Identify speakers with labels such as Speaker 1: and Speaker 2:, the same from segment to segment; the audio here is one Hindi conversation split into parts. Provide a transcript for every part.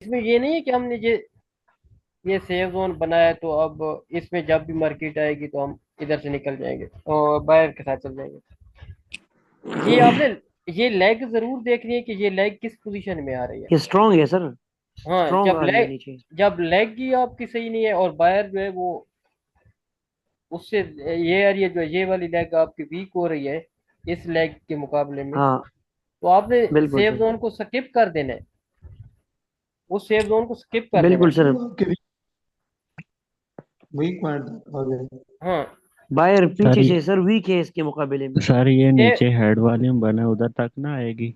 Speaker 1: इसमें ये नहीं है कि हमने ये सेफ जोन बनाया तो अब इसमें जब भी मार्केट आएगी तो हम इधर से निकल जाएंगे और बायर के साथ चल जाएंगे। ये आपने ये लेग जरूर देखनी है कि ये लेग किस पोजीशन में आ रही है।
Speaker 2: ये स्ट्रांग है सर।
Speaker 1: हाँ,
Speaker 2: स्ट्रांग
Speaker 1: जब
Speaker 2: आ रही है
Speaker 1: लेग
Speaker 2: नीचे।
Speaker 1: जब लेग ही आपकी सही नहीं है और बायर जो है वो उससे, ये एरिया जो है ये वाली लेग आपकी वीक हो रही है इस लेग के मुकाबले में,
Speaker 2: हाँ
Speaker 1: तो आपने
Speaker 2: बिल्कुल
Speaker 1: सेफ
Speaker 2: सर।
Speaker 1: जोन को स्किप कर देना है। उस सेफ जोन को स्किप कर देना
Speaker 2: बिल्कुल
Speaker 1: है।
Speaker 2: सर।
Speaker 3: आपके वीक पॉइंट आ गए।
Speaker 1: हाँ।
Speaker 2: बायर
Speaker 4: सर
Speaker 2: पीछे से सर वीक है इसके मुकाबले में।
Speaker 4: सर ये
Speaker 1: ये
Speaker 4: नीचे हेड वॉल्यूम बना उधर तक ना आएगी।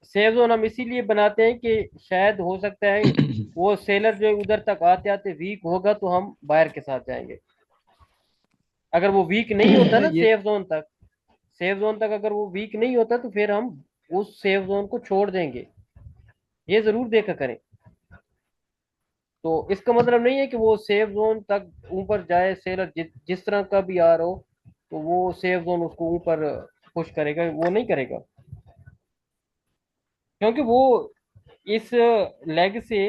Speaker 1: सेफ जोन हम इसीलिए बनाते हैं कि शायद हो सकता है वो सेलर जो है उधर तक आते आते वीक होगा तो हम बायर के साथ जाएंगे। अगर वो वीक नहीं होता ना
Speaker 3: ये
Speaker 1: सेफ जोन तक अगर वो वीक नहीं होता तो फिर हम उस सेफ जोन को छोड़ देंगे। ये जरूर देखा करें। तो इसका मतलब नहीं है कि वो सेफ जोन तक ऊपर जाए सेलर जिस तरह का भी आ रहा हो तो वो सेफ जोन उसको ऊपर पुश करेगा, वो नहीं करेगा। क्योंकि वो इस लेग से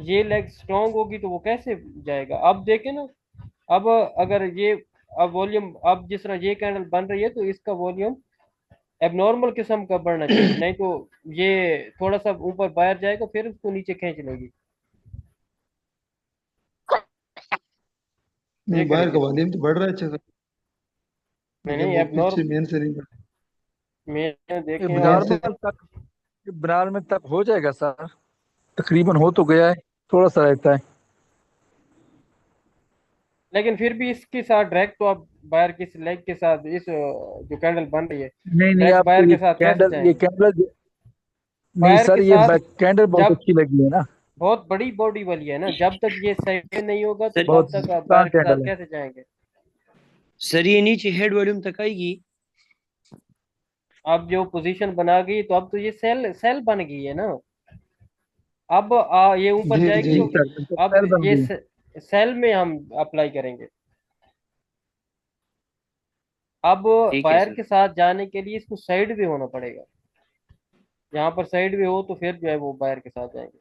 Speaker 1: ये लेग स्ट्रांग होगी तो वो कैसे जाएगा। अब देखें ना, अब अगर ये अब वॉल्यूम अब जिस तरह ये कैंडल बन रही है तो इसका वॉल्यूम एबनॉर्मल किस्म का बढ़ना चाहिए, नहीं तो ये थोड़ा सा ऊपर बाहर जाएगा फिर उसको नीचे खींच लेगी। ये
Speaker 3: नहीं, बाहर का
Speaker 1: करेगी।
Speaker 3: वॉल्यूम तो बढ़ रहा है अच्छा खासा,
Speaker 1: नहीं
Speaker 3: लेकिन
Speaker 1: नहीं,
Speaker 3: वो पीछे
Speaker 1: एबनॉर्मल
Speaker 3: मेन से नहीं बढ़
Speaker 1: में
Speaker 5: ये
Speaker 1: देखें
Speaker 3: मेन
Speaker 1: आप।
Speaker 3: से।
Speaker 5: नॉर्मल तक, ये नॉर्मल तक हो जाएगा सर। तकरीबन हो तो गया है, थोड़ा सा रहता है।
Speaker 1: लेकिन फिर भी इसके साथ डायरेक्ट तो आप बाहर किस लेग के साथ इस जो कैंडल बन रही है
Speaker 5: नहीं नहीं,
Speaker 1: डायरेक्ट
Speaker 5: आपको
Speaker 1: बाहर
Speaker 5: ये
Speaker 1: के साथ कैसे
Speaker 5: कैंडल, ये
Speaker 1: जाएंगे।
Speaker 5: कैंडल, नहीं
Speaker 1: बाहर के
Speaker 5: सर, ये
Speaker 1: साथ
Speaker 5: कैंडल बहुत
Speaker 1: जब
Speaker 5: अच्छी लगी है ना।
Speaker 1: बहुत बड़ी बॉडी वाली है ना, जब तक ये सही नहीं होगा तो
Speaker 2: सर
Speaker 1: तब
Speaker 5: बहुत
Speaker 1: तक आप
Speaker 5: स्ट्रांग
Speaker 1: बाहर के साथ
Speaker 5: कैंडल है।
Speaker 1: कैसे जाएंगे।
Speaker 2: सर ये नीचे हेड वॉल्यूम तक आएगी।
Speaker 1: अब जो पोजीशन बना गई तो अब तो ये सेल सेल बन गई है ना। अब ये ऊपर
Speaker 3: जी
Speaker 1: जाएगी
Speaker 3: जी।
Speaker 5: जी
Speaker 1: तो
Speaker 5: सर, बिल्कुल
Speaker 1: अब
Speaker 5: सेल बन
Speaker 1: ये
Speaker 5: गई।
Speaker 1: सेल में हम अप्लाई करेंगे। अब
Speaker 2: ठीक है
Speaker 1: बायर
Speaker 2: सर।
Speaker 1: के साथ जाने के लिए इसको साइड भी होना पड़ेगा। यहाँ पर साइड भी हो तो फिर जो है वो बायर के साथ जाएंगे।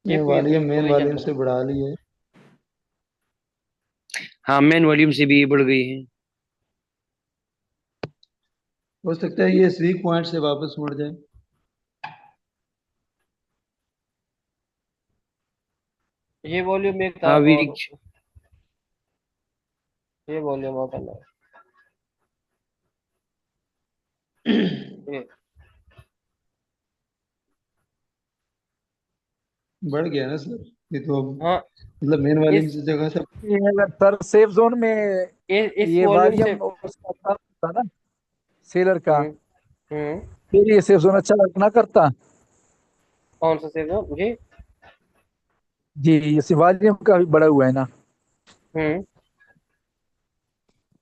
Speaker 1: ये
Speaker 3: ये वॉल्यूम मेन
Speaker 1: पोजीशन
Speaker 3: वॉल्यूम
Speaker 1: बना।
Speaker 3: से बढ़ा ली है।
Speaker 2: हाँ मेन वॉल्यूम से भी ये बढ़ गई है।
Speaker 3: हो सकता है ये वीक पॉइंट से वापस मुड़ जाए।
Speaker 1: ये वॉल्यूम एक था
Speaker 2: हाँ
Speaker 1: और
Speaker 2: वीक।
Speaker 1: ये वॉल्यूम और करना है ये।
Speaker 3: बढ़ गया ना सर, ये तो अब
Speaker 1: हाँ,
Speaker 3: मतलब मेन वॉल्यूम
Speaker 1: इस
Speaker 3: से जगह से।
Speaker 5: ये अगर सर सेफ जोन में
Speaker 1: इस
Speaker 5: ये
Speaker 1: वॉल्यूम से।
Speaker 5: वॉल्यूम उसका कम था ना, सेलर का,
Speaker 1: हम्म। हम्म।
Speaker 5: फिर ये सेफ जोन अच्छा वर्क ना करता।
Speaker 1: कौन सा सेव जोन जी।
Speaker 5: जी, ये वॉल्यूम का भी बढ़ा हुआ है ना।
Speaker 1: हम्म।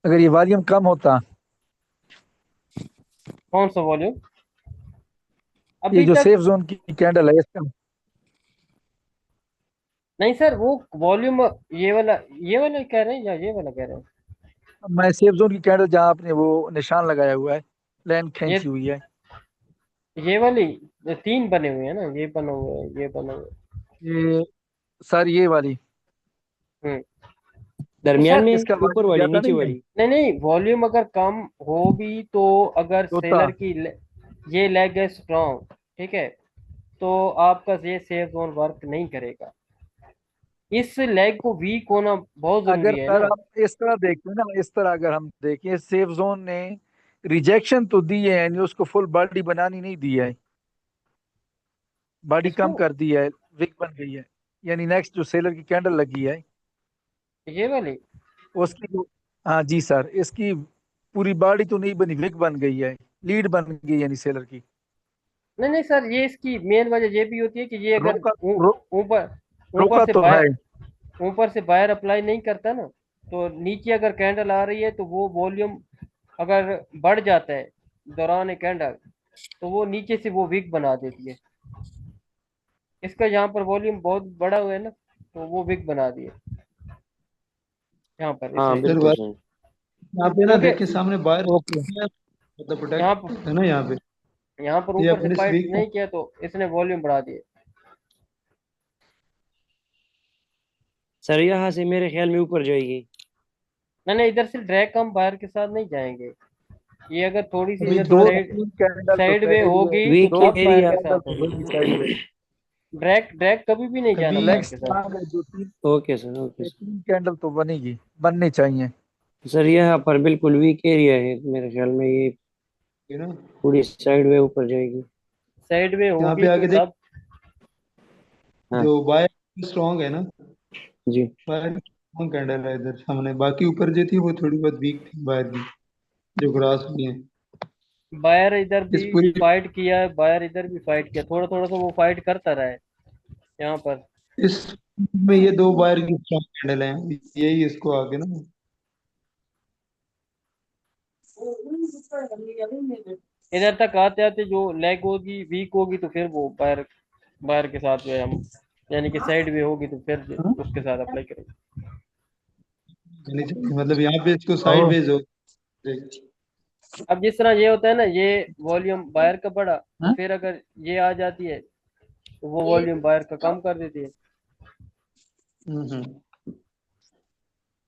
Speaker 5: अगर ये वॉल्यूम कम होता,
Speaker 1: कौन सा वॉल्यूम
Speaker 5: ये
Speaker 1: अभी
Speaker 5: जो
Speaker 1: तक।
Speaker 5: सेफ जोन की कैंडल है इसका,
Speaker 1: नहीं सर, वो वॉल्यूम ये वाला कह रहे हैं या ये वाला कह रहे हैं।
Speaker 5: मैं सेफ जोन की कैंडल जहाँ आपने वो निशान लगाया हुआ है, लाइन
Speaker 1: ये
Speaker 5: खींची हुई है,
Speaker 1: ये वाली ये तीन बने हुए हैं ना, ये बना हुआ है ये बना हुआ
Speaker 5: ये सर ये वाली,
Speaker 1: है। तो
Speaker 2: दरमियान
Speaker 1: सर
Speaker 2: में
Speaker 5: इसका
Speaker 2: ऊपर
Speaker 5: वॉल्यूम
Speaker 2: वाली
Speaker 5: ज्यादा
Speaker 2: नीचे
Speaker 5: नहीं है।
Speaker 2: वाली।
Speaker 1: नहीं नहीं, वॉल्यूम अगर कम हो भी तो अगर
Speaker 5: होता,
Speaker 1: सेलर की ये लेग है स्ट्रॉन्ग, ठीक है, तो आपका ये सेफ जोन वर्क नहीं करेगा। इस लेग को वीक होना बहुत
Speaker 5: अगर
Speaker 1: जरूरी है
Speaker 5: सर
Speaker 1: ना।
Speaker 5: हम इस तरह देखते हैं ना, इस तरह अगर हम देखें, सेफ जोन ने रिजेक्शन तो दी है, यानी उसको फुल बॉडी बनानी नहीं दी है, बॉडी
Speaker 1: इसको
Speaker 5: कम कर दी है, वीक बन गई है। यानी नेक्स्ट जो सेलर की कैंडल लगी है
Speaker 1: ये वाली।
Speaker 5: उसकी हाँ जी सर, इसकी पूरी बॉडी तो नहीं बनी, वीक बन गई है, लीड बन गई यानी सेलर की।
Speaker 1: नहीं नहीं सर, ये इसकी मेन वजह ये भी होती है कि ये अगर
Speaker 5: रोका, रो,
Speaker 1: ऊपर ऊपर
Speaker 5: रोका
Speaker 1: से
Speaker 5: तो है।
Speaker 1: बाहर ऊपर से बाहर अप्लाई नहीं करता ना, तो नीचे अगर कैंडल आ रही है तो वो वॉल्यूम अगर बढ़ जाता है दौरान कैंडल तो वो नीचे से वो विक बना देती है। इसका यहाँ पर वॉल्यूम बहुत बड़ा हुआ है ना, तो वो विक बना दिए यहाँ पर
Speaker 2: हाँ
Speaker 1: इसलिए।
Speaker 3: सर
Speaker 2: बिल्कुल सर।
Speaker 3: यहाँ पे ना
Speaker 1: क्योंकि
Speaker 3: देखिए सामने बाहर
Speaker 5: ओके।
Speaker 3: मतलब
Speaker 1: यहाँ
Speaker 3: प्रोटेक्ट
Speaker 1: पर
Speaker 3: है ना यहाँ पे।
Speaker 1: यहाँ पर
Speaker 3: ये
Speaker 1: ऊपर से
Speaker 3: अपने
Speaker 1: फाइट
Speaker 3: स्वीक
Speaker 1: नहीं किया तो इसने वॉल्यूम बढ़ा दिए।
Speaker 2: सर यहाँ से मेरे ख्याल में ऊपर जाएगी।
Speaker 1: नहीं, इधर से ड्रैग हम बाहर के साथ नहीं जाएंगे। ये अगर थोड़ी सी
Speaker 5: अभी
Speaker 1: इधर
Speaker 5: दो
Speaker 1: साइड
Speaker 5: तीन कैंडल तो
Speaker 1: साइड वे
Speaker 5: साइड में,
Speaker 1: होगी
Speaker 2: वीक
Speaker 5: दो
Speaker 1: तब
Speaker 5: तीन
Speaker 1: बाहर
Speaker 2: एरिया।
Speaker 1: के
Speaker 5: कैंडल
Speaker 1: साथ
Speaker 5: तो
Speaker 1: होगी।
Speaker 5: होगी साइड में।
Speaker 1: ड्रैग ड्रैग कभी भी नहीं जाना
Speaker 3: कभी
Speaker 1: बाहर
Speaker 5: नेक्स्ट
Speaker 1: के साथ।
Speaker 5: मांग है जो तीन
Speaker 2: ओके सर, ओके सर।
Speaker 5: तीन कैंडल तो बनेगी, बननी चाहिए।
Speaker 2: सर यहाँ पर बिल्कुल वीक एरिया है, मेरे ख्याल में ये
Speaker 3: है ना।
Speaker 2: पूरी साइड वे ऊपर जाएगी।
Speaker 1: साइड वे
Speaker 3: यहाँ
Speaker 1: होगी
Speaker 3: पे
Speaker 1: तो
Speaker 3: आगे देख,
Speaker 1: तब।
Speaker 2: हाँ
Speaker 3: जो बाय स्ट्रॉन्ग है ना,
Speaker 2: जी।
Speaker 3: बायर स्ट्रॉन्ग कैंडल है इधर सामने। बाकी ऊपर जो थी वो थोड़ी बहुत वीक थी बायर की, जो ग्रास हुई है
Speaker 1: बायर इधर भी
Speaker 3: इस पूरी।
Speaker 1: फाइट किया है, बायर इधर भी फाइट किया, थोड़ा थोड़ा सा वो फाइट करता रहा है यहाँ पर।
Speaker 3: इस में ये दो बायर की स्ट्रॉन्ग कैंडल है, यही इसको आगे ना।
Speaker 1: इधर तक आते आते जो लेग होगी वीक होगी तो फिर वो बायर बायर के साथ जो है हम, यानी कि साइड वे होगी तो फिर
Speaker 3: हाँ?
Speaker 1: उसके साथ अप्लाई करेंगे।
Speaker 3: यानी मतलब यहाँ पे इसको साइड
Speaker 5: ओह,
Speaker 3: वेज हो।
Speaker 1: अब जिस तरह ये होता है ना, ये वॉल्यूम बायर का बढ़ा तो
Speaker 3: हाँ?
Speaker 1: फिर अगर ये आ जाती है तो वो वॉल्यूम बायर का कम कर देती है।
Speaker 3: हम्म।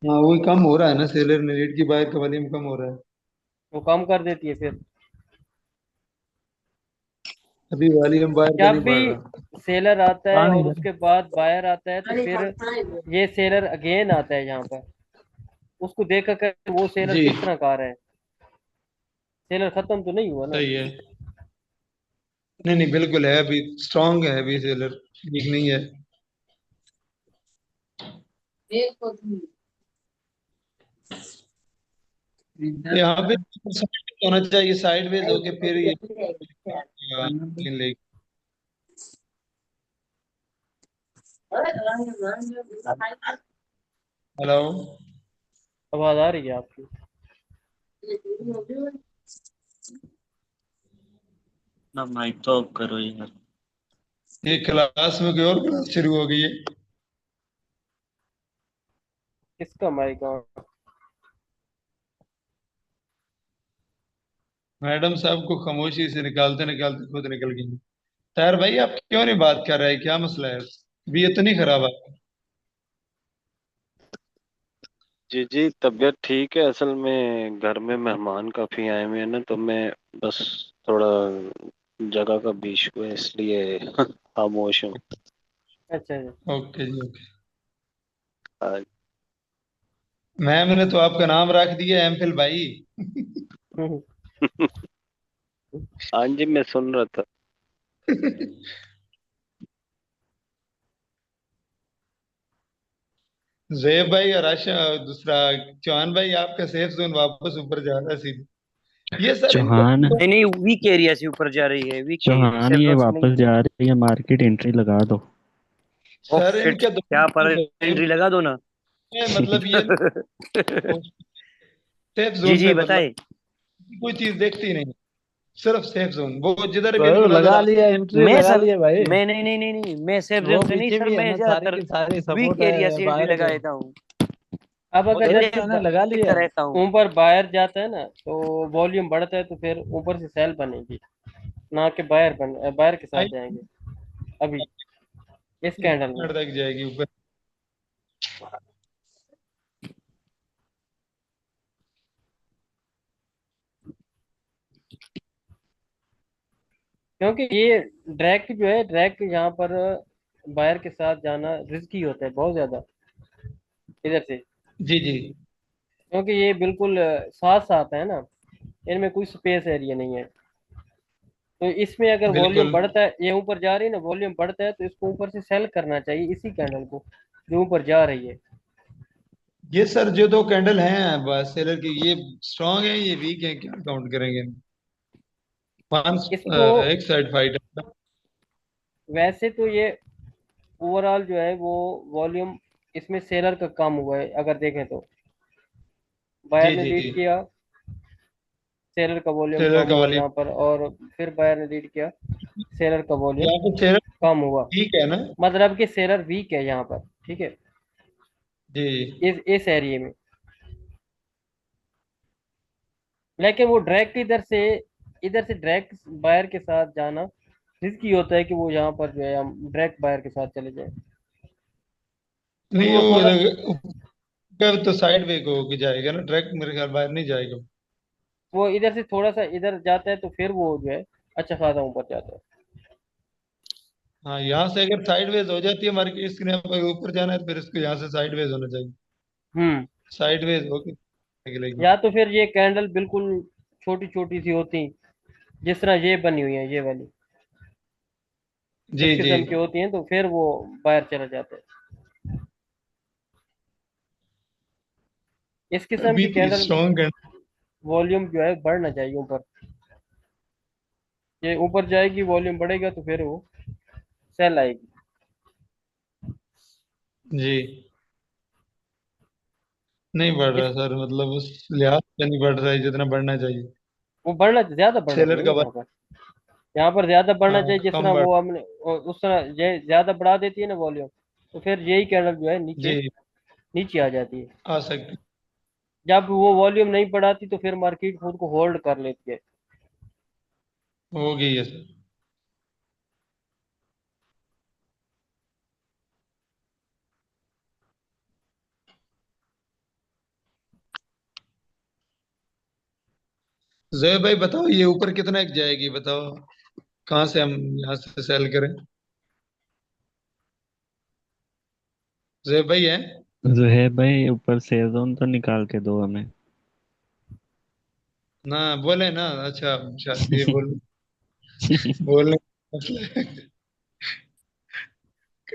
Speaker 3: हाँ वही कम हो रहा है ना, सेलर ने लीड की बायर का वॉल्यूम कम हो रहा है।
Speaker 1: वो कम कर देती है फिर।
Speaker 3: अभी वॉल्यूम बायर का
Speaker 1: जब
Speaker 3: नहीं
Speaker 1: भी
Speaker 3: बढ़ रहा।
Speaker 1: सेलर आता है
Speaker 3: पानी
Speaker 1: और
Speaker 3: है।
Speaker 1: उसके बाद बायर आता है तो फिर ये सेलर अगेन आता है यहाँ पर, उसको देख कर वो सेलर
Speaker 3: जी
Speaker 1: किस तरह का आ रहा है। सेलर खत्म तो नहीं हुआ ना।
Speaker 3: सही है। नहीं नहीं बिल्कुल है, अभी स्ट्रांग है, अभी सेलर वीक नहीं है। यहाँ पे साइड होना चाहिए, साइड वेज होके फिर ये लेगी। हेलो।
Speaker 1: आवाज आ रही है आपकी?
Speaker 6: ना माइक तो ऑफ करो यार।
Speaker 3: ये क्लास में कोई और क्लास शुरू हो गई है।
Speaker 1: किसका माइक ऑन?
Speaker 3: मैडम साहब को खामोशी से निकालते निकालते खुद निकल गई। तार भाई आप क्यों नहीं बात कर रहे, क्या मसला है? भी ये तो नहीं खराब है?
Speaker 6: जी जी, तबीयत ठीक है। असल में घर में मेहमान काफी आए हुए हैं ना, तो मैं बस थोड़ा जगह का इशू है, इसलिए खामोश हूँ।
Speaker 1: अच्छा जी।
Speaker 3: ओके जी ओके।
Speaker 6: हाँ
Speaker 3: मैम ने तो आपका नाम रख दिया एमफिल भाई।
Speaker 6: हाँ जी, मैं सुन रहा था।
Speaker 3: जेब भाई और आशा, दूसरा चौहान भाई, आपका सेफ जोन वापस ऊपर जा रहा है सीधे। ये सर इनको
Speaker 4: चौहान
Speaker 2: नहीं नहीं, वीक एरिया से ऊपर जा रही है, वीक
Speaker 4: चौहान
Speaker 2: सेफ
Speaker 4: ये
Speaker 2: जोन से नहीं।
Speaker 4: वापस जा रही है, मार्केट एंट्री लगा दो।
Speaker 2: ओह
Speaker 3: सर
Speaker 2: शिट,
Speaker 3: इनके
Speaker 2: क्या पर
Speaker 3: दोनों
Speaker 2: एंट्री लगा दो ना।
Speaker 3: मतलब ये सेफ
Speaker 2: जी
Speaker 3: जोन
Speaker 2: जी
Speaker 3: में मतलब
Speaker 2: बताए।
Speaker 3: कोई चीज देखती नहीं, सिर्फ सेफ जोन। वो जिधर भी
Speaker 7: तो
Speaker 3: इनको नजर
Speaker 7: लगा
Speaker 3: आ।
Speaker 7: लिया, एंट्री
Speaker 2: मैं
Speaker 7: लगा
Speaker 2: सर,
Speaker 7: लिया भाई।
Speaker 2: मैं नहीं नहीं नहीं नहीं, मैं सेफ
Speaker 7: वो
Speaker 2: जोन से नहीं
Speaker 7: पीछे
Speaker 2: सर,
Speaker 7: भी है
Speaker 2: मैं
Speaker 7: ना, सारी
Speaker 2: ज्यादातर
Speaker 7: की सारी
Speaker 2: वीक
Speaker 7: सपोर्ट
Speaker 2: एरिया
Speaker 7: है
Speaker 2: से एंट्री
Speaker 7: बाहर
Speaker 2: लगा
Speaker 7: को।
Speaker 2: देता हूँ।
Speaker 1: अब अगर
Speaker 7: वही
Speaker 1: इधर
Speaker 7: तो
Speaker 1: से
Speaker 7: मैंने लगा
Speaker 2: देखता
Speaker 7: लिया।
Speaker 2: रहता हूँ।
Speaker 1: ऊपर बायर जाता है ना तो वॉल्यूम बढ़ता है तो फिर ऊपर से सेल बनेगी, ना कि बायर के साथ
Speaker 3: आई
Speaker 1: जाएंगे अभी इस कैंडल में।
Speaker 3: तक जाएगी ऊपर।
Speaker 1: क्योंकि ये ड्रैग जो है, ड्रैग यहाँ पर बायर के साथ जाना रिस्की होता है बहुत ज्यादा इधर से,
Speaker 3: जी जी
Speaker 1: क्योंकि ये बिल्कुल साथ साथ है ना, इनमें कोई स्पेस एरिया नहीं है। तो इसमें अगर वॉल्यूम
Speaker 3: बिल्कुल।
Speaker 1: बढ़ता है, ये ऊपर जा रही है ना, वॉल्यूम बढ़ता है तो इसको ऊपर से सेल करना चाहिए इसी कैंडल को जो ऊपर जा रही है।
Speaker 3: ये सर जो दो कैंडल हैं बस सेलर की, ये स्ट्रांग है ये वीक है, क्या काउंट करेंगे? पांच
Speaker 1: इसको
Speaker 3: एक साइड फाइट है।
Speaker 1: वैसे तो ये ओवरऑल जो है वो वॉल्यूम इसमें सेलर का कम हुआ है अगर देखें तो। बायर
Speaker 3: जी
Speaker 1: ने
Speaker 3: जी
Speaker 1: लीड किया, सेलर का वॉल्यूम
Speaker 3: सेलर
Speaker 1: कम
Speaker 3: का
Speaker 1: हुआ
Speaker 3: वाली।
Speaker 1: यहाँ पर, और फिर बायर ने लीड किया, सेलर का वॉल्यूम
Speaker 3: यहाँ पे सेलर
Speaker 1: कम हुआ।
Speaker 3: ठीक है ना।
Speaker 1: मतलब कि सेलर वीक है यहाँ पर, ठीक है,
Speaker 3: जी
Speaker 1: इस एरिया में। लेकिन वो ड्रैग की इधर से इधर से डायरेक्ट बायर के साथ जाना रिस्की होता है कि वो यहाँ पर जो है हम डायरेक्ट बायर के साथ चले जाएं। तो
Speaker 3: नहीं
Speaker 1: वो थोड़ा
Speaker 3: ऊपर तो साइड वे को होके जाएगा ना, डायरेक्ट मेरे ख्याल बाहर नहीं जाएगा।
Speaker 1: वो इधर से थोड़ा सा इधर जाता है तो फिर वो जो है अच्छा खासा ऊपर जाता है।
Speaker 3: हाँ, यहाँ से अगर साइडवेज हो जाती है हमारी, इसके लिए ऊपर जाना है तो फिर इसको यहाँ से साइडवेज होना चाहिए।
Speaker 1: हम्म।
Speaker 3: साइडवेज होके निकलेगी।
Speaker 1: या तो फिर ये कैंडल बिल्कुल छोटी छोटी सी होती जिस तरह ये बनी हुई है ये वाली,
Speaker 3: जी
Speaker 1: इस
Speaker 3: जी।
Speaker 1: किस्म की होती हैं तो फिर वो बाहर चला जाता है। इस किस्म
Speaker 3: अभी
Speaker 1: की
Speaker 3: तो
Speaker 1: कैंडल
Speaker 3: स्ट्रॉन्ग है।
Speaker 1: वॉल्यूम जो है बढ़ना चाहिए ऊपर। ये ऊपर जाएगी वॉल्यूम बढ़ेगा तो फिर वो सेल आएगी।
Speaker 3: जी। नहीं बढ़
Speaker 1: इस
Speaker 3: रहा सर, मतलब उस लिहाज से नहीं बढ़ रहा है जितना बढ़ना चाहिए।
Speaker 1: वो बढ़ना ज्यादा बढ़ना
Speaker 3: सेलर
Speaker 1: चाहिए
Speaker 3: का
Speaker 1: ना यहाँ पर ज्यादा बढ़ना
Speaker 3: हाँ,
Speaker 1: चाहिए जिस
Speaker 3: कम
Speaker 1: तरह
Speaker 3: बढ़।
Speaker 1: वो हमने उस तरह ये ज्यादा बढ़ा देती है ना वॉल्यूम, तो फिर यही कैंडल जो है नीचे
Speaker 3: जी।
Speaker 1: नीचे आ जाती है।
Speaker 3: आ सकती।
Speaker 1: जब वो वॉल्यूम नहीं बढ़ाती तो फिर मार्केट खुद को होल्ड कर लेती है।
Speaker 3: हो गई है सर। जय भाई बताओ, ये ऊपर कितना एक जाएगी बताओ, कहाँ से हम यहाँ से सेल करें? जय भाई है
Speaker 4: जुहैब भाई ऊपर सेल जोन तो निकाल के दो हमें।
Speaker 3: ना, बोले ना। अच्छा अच्छा, ये बोलने का मतलब है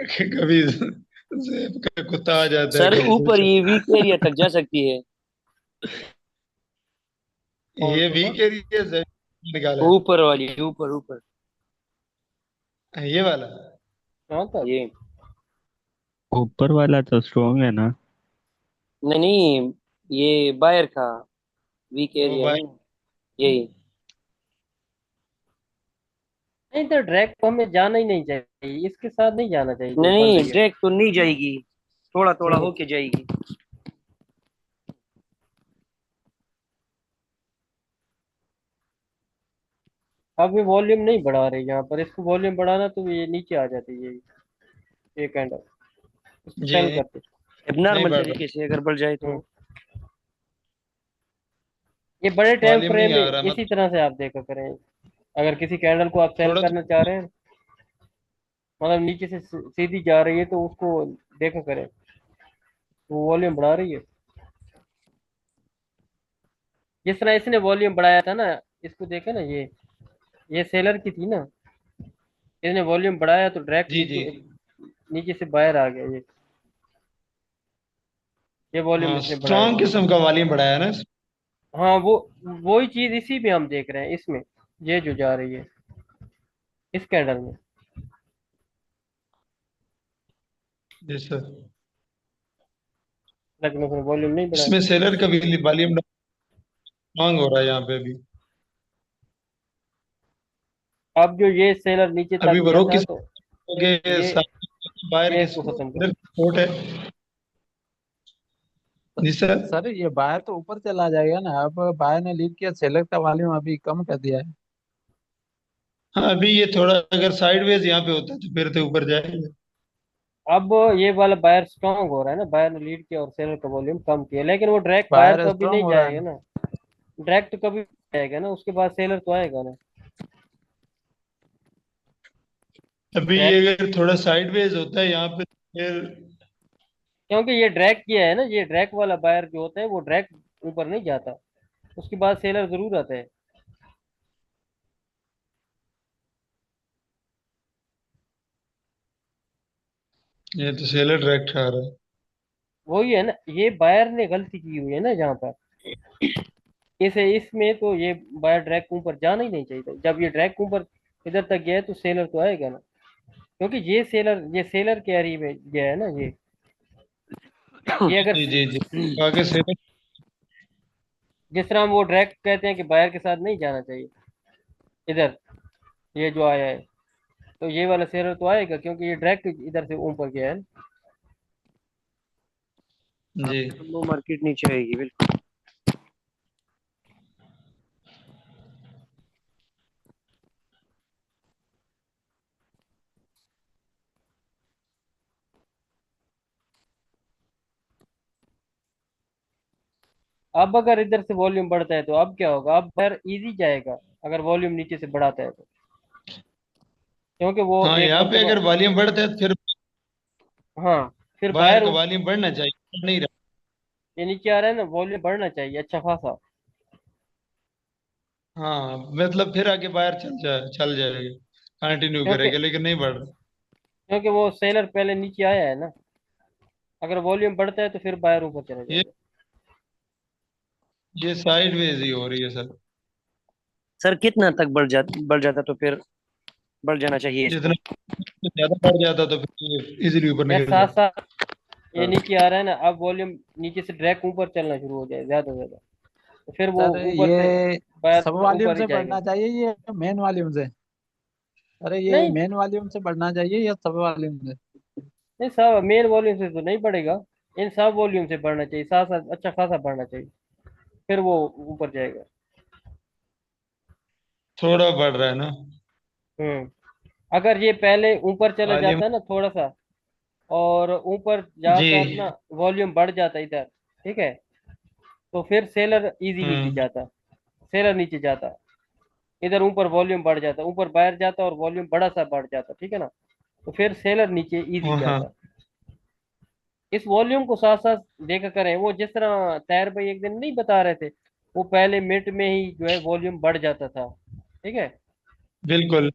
Speaker 3: कि कभी जेब का कुत्ता आ जाता है
Speaker 2: सर
Speaker 3: कभी
Speaker 2: ऊपर
Speaker 3: कुछ।
Speaker 2: ये वीक एरिया तक जा सकती है।
Speaker 1: कौन
Speaker 3: ये
Speaker 1: सा
Speaker 3: भी
Speaker 1: सर?
Speaker 3: के लिए जेब निकाला
Speaker 2: ऊपर वाली, ऊपर ऊपर।
Speaker 3: है ये वाला।
Speaker 1: कहाँ तक?
Speaker 2: ये
Speaker 4: ऊपर वाला तो स्ट्रॉन्ग है ना।
Speaker 2: नहीं नहीं, ये बायर का वीक
Speaker 3: वो
Speaker 2: एरिया है
Speaker 3: भाई।
Speaker 2: ना, यही।
Speaker 1: नहीं तो डायरेक्ट हमें जाना ही नहीं चाहिए, इसके साथ नहीं जाना चाहिए जो
Speaker 2: नहीं
Speaker 1: बन
Speaker 2: नहीं,
Speaker 1: रही है।
Speaker 2: डायरेक्ट तो नहीं जाएगी, थोड़ा थोड़ा
Speaker 1: हम्म।
Speaker 2: होके जाएगी।
Speaker 1: अब ये वॉल्यूम नहीं बढ़ा रही यहाँ पर, इसको वॉल्यूम बढ़ाना तो ये नीचे आ जाती है ये कैंडल, इसको
Speaker 3: जी
Speaker 1: सेल करते।
Speaker 2: अब
Speaker 3: नहीं
Speaker 2: नॉर्मल
Speaker 3: बढ़ रहा,
Speaker 2: तरीके से अगर बढ़ जाए
Speaker 1: हम्म।
Speaker 2: तो।
Speaker 1: ये बड़े टाइम
Speaker 3: वॉल्यूम
Speaker 1: फ्रेम
Speaker 3: नहीं
Speaker 1: में
Speaker 3: आ रहा
Speaker 1: इसी
Speaker 3: मतलब।
Speaker 1: तरह से आप देखा करें। अगर किसी कैंडल को आप सेल
Speaker 3: थोड़ा
Speaker 1: करना चाह रहे हैं, मतलब नीचे से सीधी जा रही है तो उसको देखा करें वो वॉल्यूम बढ़ा रही है। जिस तरह इसने वॉल्यूम बढ़ाया था ना, इसको देखा ना ये सेलर की थी ना, इसने वॉल्यूम बढ़ाया तो डायरेक्ट
Speaker 3: जी जी
Speaker 1: नीचे
Speaker 3: जी।
Speaker 1: नीचे से बाहर आ गया ये वॉल्यूम
Speaker 3: हाँ,
Speaker 1: इसने बढ़ाया
Speaker 3: स्ट्रॉन्ग
Speaker 1: था।
Speaker 3: किस्म का वॉल्यूम बढ़ाया ना।
Speaker 1: हाँ वो ही चीज इसी में हम देख रहे हैं, इसमें ये जो जा रही है इस कैंडल में।
Speaker 3: जी सर।
Speaker 1: लेकिन उसने वॉल्यूम नहीं बढ़ाया।
Speaker 3: इसमें सेलर का भी वॉल्यूम स्ट्रॉन्ग हो रहा है यहाँ पे भी।
Speaker 1: अब जो ये सेलर नीचे तक
Speaker 3: अभी वो
Speaker 1: गया
Speaker 3: रोक
Speaker 1: था
Speaker 3: किस
Speaker 1: तो
Speaker 3: के
Speaker 1: ये
Speaker 3: साथ बाहर
Speaker 1: ये
Speaker 3: की
Speaker 1: इसको खत्म कर।
Speaker 3: सपोर्ट है। जी सर।
Speaker 5: सर ये बायर तो ऊपर चला जाएगा ना, अब बायर ने लीड किया, सेलर का वॉल्यूम अभी कम कर दिया है।
Speaker 3: हाँ, अभी ये थोड़ा अगर साइडवेज यहाँ पे होता तो फिर तो ऊपर जाएगा।
Speaker 1: अब ये वाला बायर स्ट्रांग हो रहा है ना, बायर ने लीड किया और सेलर का वॉल्यूम कम किया, लेकिन वो डायरेक्ट बायर
Speaker 5: बायर
Speaker 1: तो अभी
Speaker 5: स्ट्रांग
Speaker 1: नहीं
Speaker 5: हो रहा
Speaker 1: जाएगा
Speaker 5: है।
Speaker 1: ना। डायरेक्ट कभी जाएगा ना, उसके बाद सेलर तो आएगा ना।
Speaker 3: अभी ये
Speaker 1: डायरेक्ट
Speaker 3: अगर थोड़ा साइडवेज होता है यहाँ पे फिर।
Speaker 1: क्योंकि ये ड्रैग किया है ना, ये ड्रैग वाला बायर जो होता है वो ड्रैग ऊपर नहीं जाता, उसके बाद सेलर जरूर आता है।
Speaker 3: ये तो सेलर डायरेक्ट आ रहा है।
Speaker 1: वही है ना, ये बायर ने गलती की हुई है ना जहाँ पर इसे इसमें तो ये बायर ड्रैग ऊपर जाना ही नहीं चाहिए था। जब ये ड्रैग ऊपर इधर तक गया है तो सेलर तो आएगा ना, क्योंकि ये सेलर के एरिया में गया है ना ये अगर
Speaker 3: जी जी जी। आगे सेलर।
Speaker 1: जिस तरह हम वो ड्रैग कहते हैं कि बायर के साथ नहीं जाना चाहिए इधर, ये जो आया है तो ये वाला सेलर तो आएगा क्योंकि ये ड्रैग इधर से ऊपर गया है ना।
Speaker 3: जी।
Speaker 2: लो मार्केट नीचे आएगी बिल्कुल।
Speaker 1: अब अगर इधर से वॉल्यूम बढ़ता है तो अब क्या होगा, अब बायर इजी जाएगा अगर वॉल्यूम नीचे से बढ़ाता है तो, क्योंकि वो
Speaker 3: हाँ,
Speaker 1: एक
Speaker 3: यहाँ पे
Speaker 1: मरतबा।
Speaker 3: अगर वॉल्यूम बढ़ता है तो फिर
Speaker 1: हाँ, फिर
Speaker 3: बाहर
Speaker 1: बायर
Speaker 3: का वॉल्यूम बढ़ना चाहिए, बढ़ नहीं रहा।
Speaker 1: ये नीचे आ रहा है ना, वॉल्यूम बढ़ना चाहिए अच्छा खासा।
Speaker 3: हाँ, मतलब फिर आगे बाहर चल जाएगा, कंटिन्यू
Speaker 1: क्योंकि
Speaker 3: करेगा, लेकिन नहीं बढ़ रहा।
Speaker 1: क्योंकि वो सेलर पहले नीचे आया है ना, अगर वॉल्यूम बढ़ता है तो फिर बायर ऊपर चला
Speaker 3: ये
Speaker 1: जाएगा।
Speaker 3: ये साइड वेज ही हो रही है सर।
Speaker 2: सर कितना तक बढ़ जाता तो फिर बढ़ जाना चाहिए
Speaker 3: जितना
Speaker 2: इसको?
Speaker 3: ज्यादा बढ़ जाता तो फिर इजीली ऊपर
Speaker 1: यार
Speaker 3: निकल
Speaker 1: साथ
Speaker 3: जाता।
Speaker 1: साथ ये
Speaker 2: हाँ।
Speaker 1: नीचे आ रहा है ना, अब वॉल्यूम नीचे से ड्रैग ऊपर चलना शुरू हो जाए ज्यादा से ज्यादा, तो फिर वो
Speaker 5: सर
Speaker 1: ऊपर से
Speaker 5: ये
Speaker 1: बायर
Speaker 5: सब वॉल्यूम
Speaker 1: ऊपर ही
Speaker 5: से
Speaker 1: जाएगा।
Speaker 5: बढ़ना चाहिए ये मेन वॉल्यूम से? अरे ये
Speaker 1: नहीं
Speaker 5: मेन वॉल्यूम से बढ़ना चाहिए या सब वॉल्यूम से?
Speaker 1: नहीं, सब मेन वॉल्यूम से तो नहीं बढ़ेगा, इन सब वॉल्यूम से बढ़ना चाहिए, साथ साथ अच्छा खासा बढ़ना चाहिए, फिर वो ऊपर जाएगा।
Speaker 3: थोड़ा बढ़ रहा है ना
Speaker 1: हम्म। अगर ये पहले ऊपर चला
Speaker 3: वॉल्यूम।
Speaker 1: जाता है ना थोड़ा सा, और ऊपर
Speaker 3: जी।
Speaker 1: जाकर ना वॉल्यूम बढ़ जाता इधर, ठीक है, तो फिर सेलर इजी नीचे
Speaker 3: हम्म।
Speaker 1: जाता, सेलर नीचे जाता, इधर ऊपर वॉल्यूम बढ़ जाता, ऊपर बाहर जाता और वॉल्यूम बड़ा सा बढ़ जाता, ठीक है ना, तो फिर सेलर नीचे इजी
Speaker 3: हाँ हाँ।
Speaker 1: जाता। इस वॉल्यूम को साथ साथ देखा करें, वो जिस तरह तैर भाई एक दिन नहीं बता रहे थे, वो पहले मिनट में ही जो है वॉल्यूम बढ़ जाता था, ठीक है,
Speaker 3: बिल्कुल।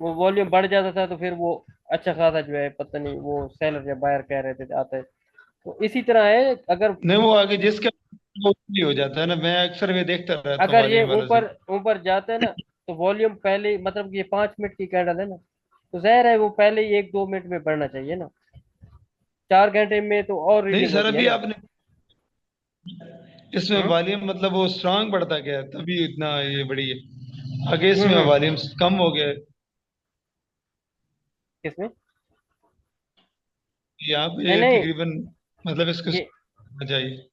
Speaker 1: वो वॉल्यूम बढ़ जाता था तो फिर वो अच्छा खासा जो है, पता नहीं वो सेलर या बायर कह रहे थे आता है, तो इसी तरह है। अगर
Speaker 3: नहीं, वो आगे जिसका वो भी हो जाता है ना, मैं अक्सर वे देखता रहता हूँ
Speaker 1: अगर ये
Speaker 3: वॉल्यूम वाला
Speaker 1: ऊपर
Speaker 3: सीन।
Speaker 1: ऊपर जाता है ना, तो वॉल्यूम पहले, मतलब कि ये 5 मिनट की कैंडल है ना, तो जाहिर है वो पहले ही 1-2 मिनट में बढ़ना चाहिए ना, 4 घंटे में तो और
Speaker 3: नहीं
Speaker 1: रीडिंग
Speaker 3: सर,
Speaker 1: होती है
Speaker 3: अभी
Speaker 1: ना।
Speaker 3: आपने इसमें
Speaker 1: हम्म
Speaker 3: वॉल्यूम मतलब वो स्ट्रांग बढ़ता गया है, तभी इतना ये बढ़ी है। आगे इसमें
Speaker 1: हम्म।
Speaker 3: वॉल्यूम कम हो गया है।
Speaker 1: किसमें?
Speaker 3: यहाँ
Speaker 1: नहीं
Speaker 3: पे
Speaker 1: नहीं,
Speaker 3: तकरीबन मतलब इसको
Speaker 1: ये
Speaker 3: होना चाहिए।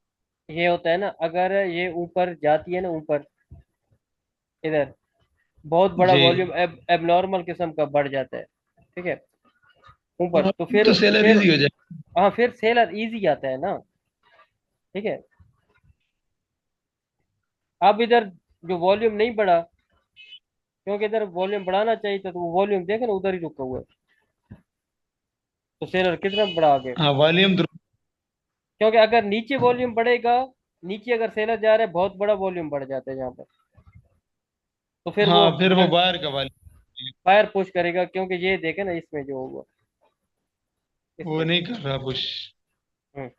Speaker 1: ये होता है ना, अगर ये ऊपर जाती है ना, ऊपर इधर बहुत बड़ा
Speaker 3: जी।
Speaker 1: वॉल्यूम एबनॉर्मल किस्म का बढ़ जाता है, ठीक है, ऊपर,
Speaker 3: हाँ,
Speaker 1: तो फिर
Speaker 3: तो सेलर
Speaker 1: फिर
Speaker 3: इजी हो जाए।
Speaker 1: हाँ, फिर सेलर इजी आता है ना, ठीक है। अब इधर जो वॉल्यूम नहीं बढ़ा, क्योंकि इधर वॉल्यूम बढ़ाना चाहिए था, तो वो वॉल्यूम देखे ना उधर ही रुका हुआ है, तो सेलर कितना बढ़ा आगे,
Speaker 3: हाँ, वॉल्यूम
Speaker 1: क्योंकि अगर नीचे वॉल्यूम बढ़ेगा, नीचे अगर सेलर जा रहा है बहुत बड़ा वॉल्यूम बढ़ जाता है यहाँ पर, तो फिर वो
Speaker 3: हाँ, फिर वो बाहर का वॉल्यूम
Speaker 1: फायर पुश करेगा, क्योंकि ये देखे ना इसमें जो होगा
Speaker 3: वो
Speaker 1: इसमें।
Speaker 3: नहीं कर रहा पुश।
Speaker 1: हम्म।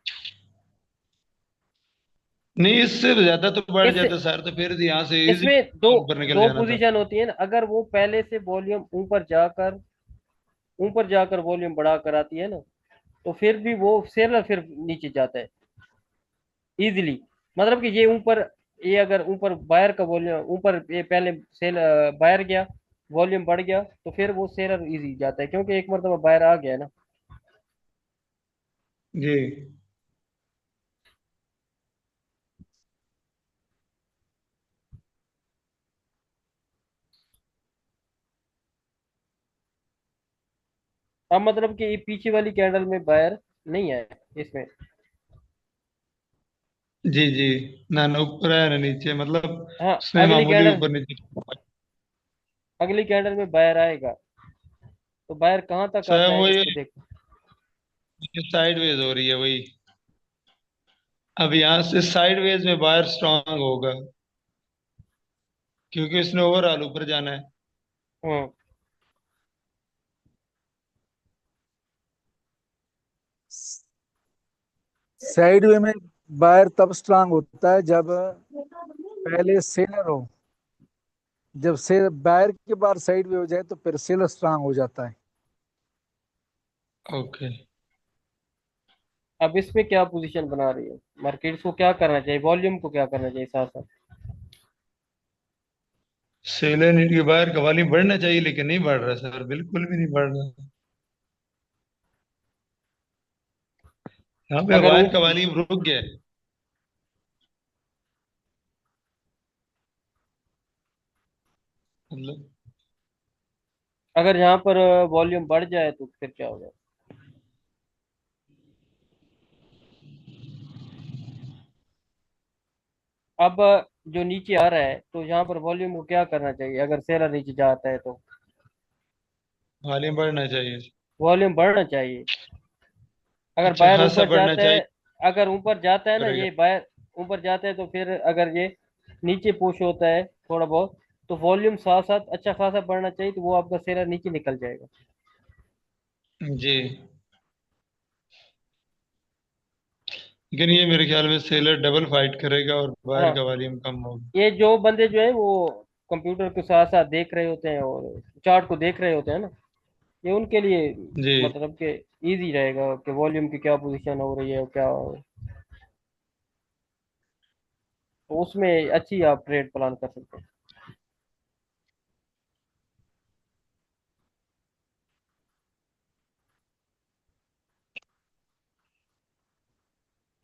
Speaker 3: नहीं, इससे ज्यादा तो बढ़
Speaker 1: इस
Speaker 3: जाता सर, तो फिर यहाँ से इजी
Speaker 1: इसमें दो
Speaker 3: ऊपर निकल
Speaker 1: दो
Speaker 3: जाना था।
Speaker 1: पोजीशन होती है ना, अगर वो पहले से वॉल्यूम ऊपर जाकर वॉल्यूम बढ़ा कर आती है ना, तो फिर भी वो सेलर फिर नीचे जाता है इजीली, मतलब कि ये ऊपर, ये अगर ऊपर बायर का वॉल्यूम ऊपर, ये पहले सेल बायर गया, वॉल्यूम बढ़ गया, तो फिर वो सेलर इजी जाता है, क्योंकि एक मरतबा बायर आ गया ना।
Speaker 3: जी।
Speaker 1: अब मतलब कि ये पीछे वाली कैंडल में बायर नहीं है इसमें।
Speaker 3: जी जी। ना ना ऊपर है ना नीचे, मतलब
Speaker 1: हाँ,
Speaker 3: उसने मामूली ऊपर नीचे।
Speaker 1: अगली कैंडल में बायर आएगा, तो बायर कहाँ तक
Speaker 3: सर
Speaker 1: आता है
Speaker 3: वो
Speaker 1: इसको देखो।
Speaker 3: ये साइडवेज हो रही है वही। अब यहाँ से साइडवेज में बायर स्ट्रांग होगा, क्योंकि इसने ओवरऑल ऊपर जाना है।
Speaker 1: हम्म।
Speaker 5: साइड वे में बायर तब स्ट्रांग होता है जब पहले सेलर हो, जब से बायर के बाद साइड वे हो जाए तो फिर सेलर स्ट्रांग हो जाता है।
Speaker 3: ओके।
Speaker 1: अब इसमें क्या पोजीशन बना रही है मार्केट को, क्या करना चाहिए, वॉल्यूम को क्या करना चाहिए साथ साथ?
Speaker 3: सेलर नीड के बाहर का वॉल्यूम बढ़ना चाहिए, लेकिन नहीं बढ़ रहा सर, बिल्कुल भी नहीं बढ़ रहा। यहाँ पे
Speaker 1: अगर
Speaker 3: बाहर का वॉल्यूम रुक गया है। मतलब
Speaker 1: अगर यहाँ पर वॉल्यूम बढ़ जाए तो फिर क्या होगा? अब जो नीचे आ रहा है तो यहाँ पर वॉल्यूम को क्या करना चाहिए अगर सेलर नीचे जाता है तो?
Speaker 3: वॉल्यूम बढ़ना चाहिए।
Speaker 1: वॉल्यूम बढ़ना चाहिए। अगर
Speaker 3: अच्छा
Speaker 1: बायर
Speaker 3: खासा
Speaker 1: ऊपर
Speaker 3: बढ़ना
Speaker 1: जाता है,
Speaker 3: चाहिए
Speaker 1: अगर ऊपर जाता है ना,
Speaker 3: करेगा।
Speaker 1: ये बायर ऊपर जाता है तो फिर अगर ये नीचे पुश होता है थोड़ा बहुत, तो वॉल्यूम साथ साथ अच्छा खासा बढ़ना चाहिए, तो वो आपका सेलर नीचे निकल जाएगा।
Speaker 3: जी, लेकिन ये मेरे ख्याल में सेलर डबल फाइट करेगा और बाहर
Speaker 1: हाँ,
Speaker 3: का वॉल्यूम कम होगा।
Speaker 1: ये जो बंदे जो है वो कंप्यूटर के साथ साथ देख रहे होते हैं और चार्ट को देख रहे होते हैं ना, ये उनके लिए
Speaker 3: जी,
Speaker 1: मतलब कि इजी रहेगा कि वॉल्यूम की क्या पोजीशन हो रही है और क्या, तो उसमें अच्छी आप ट्रेड प्लान कर सकते हैं।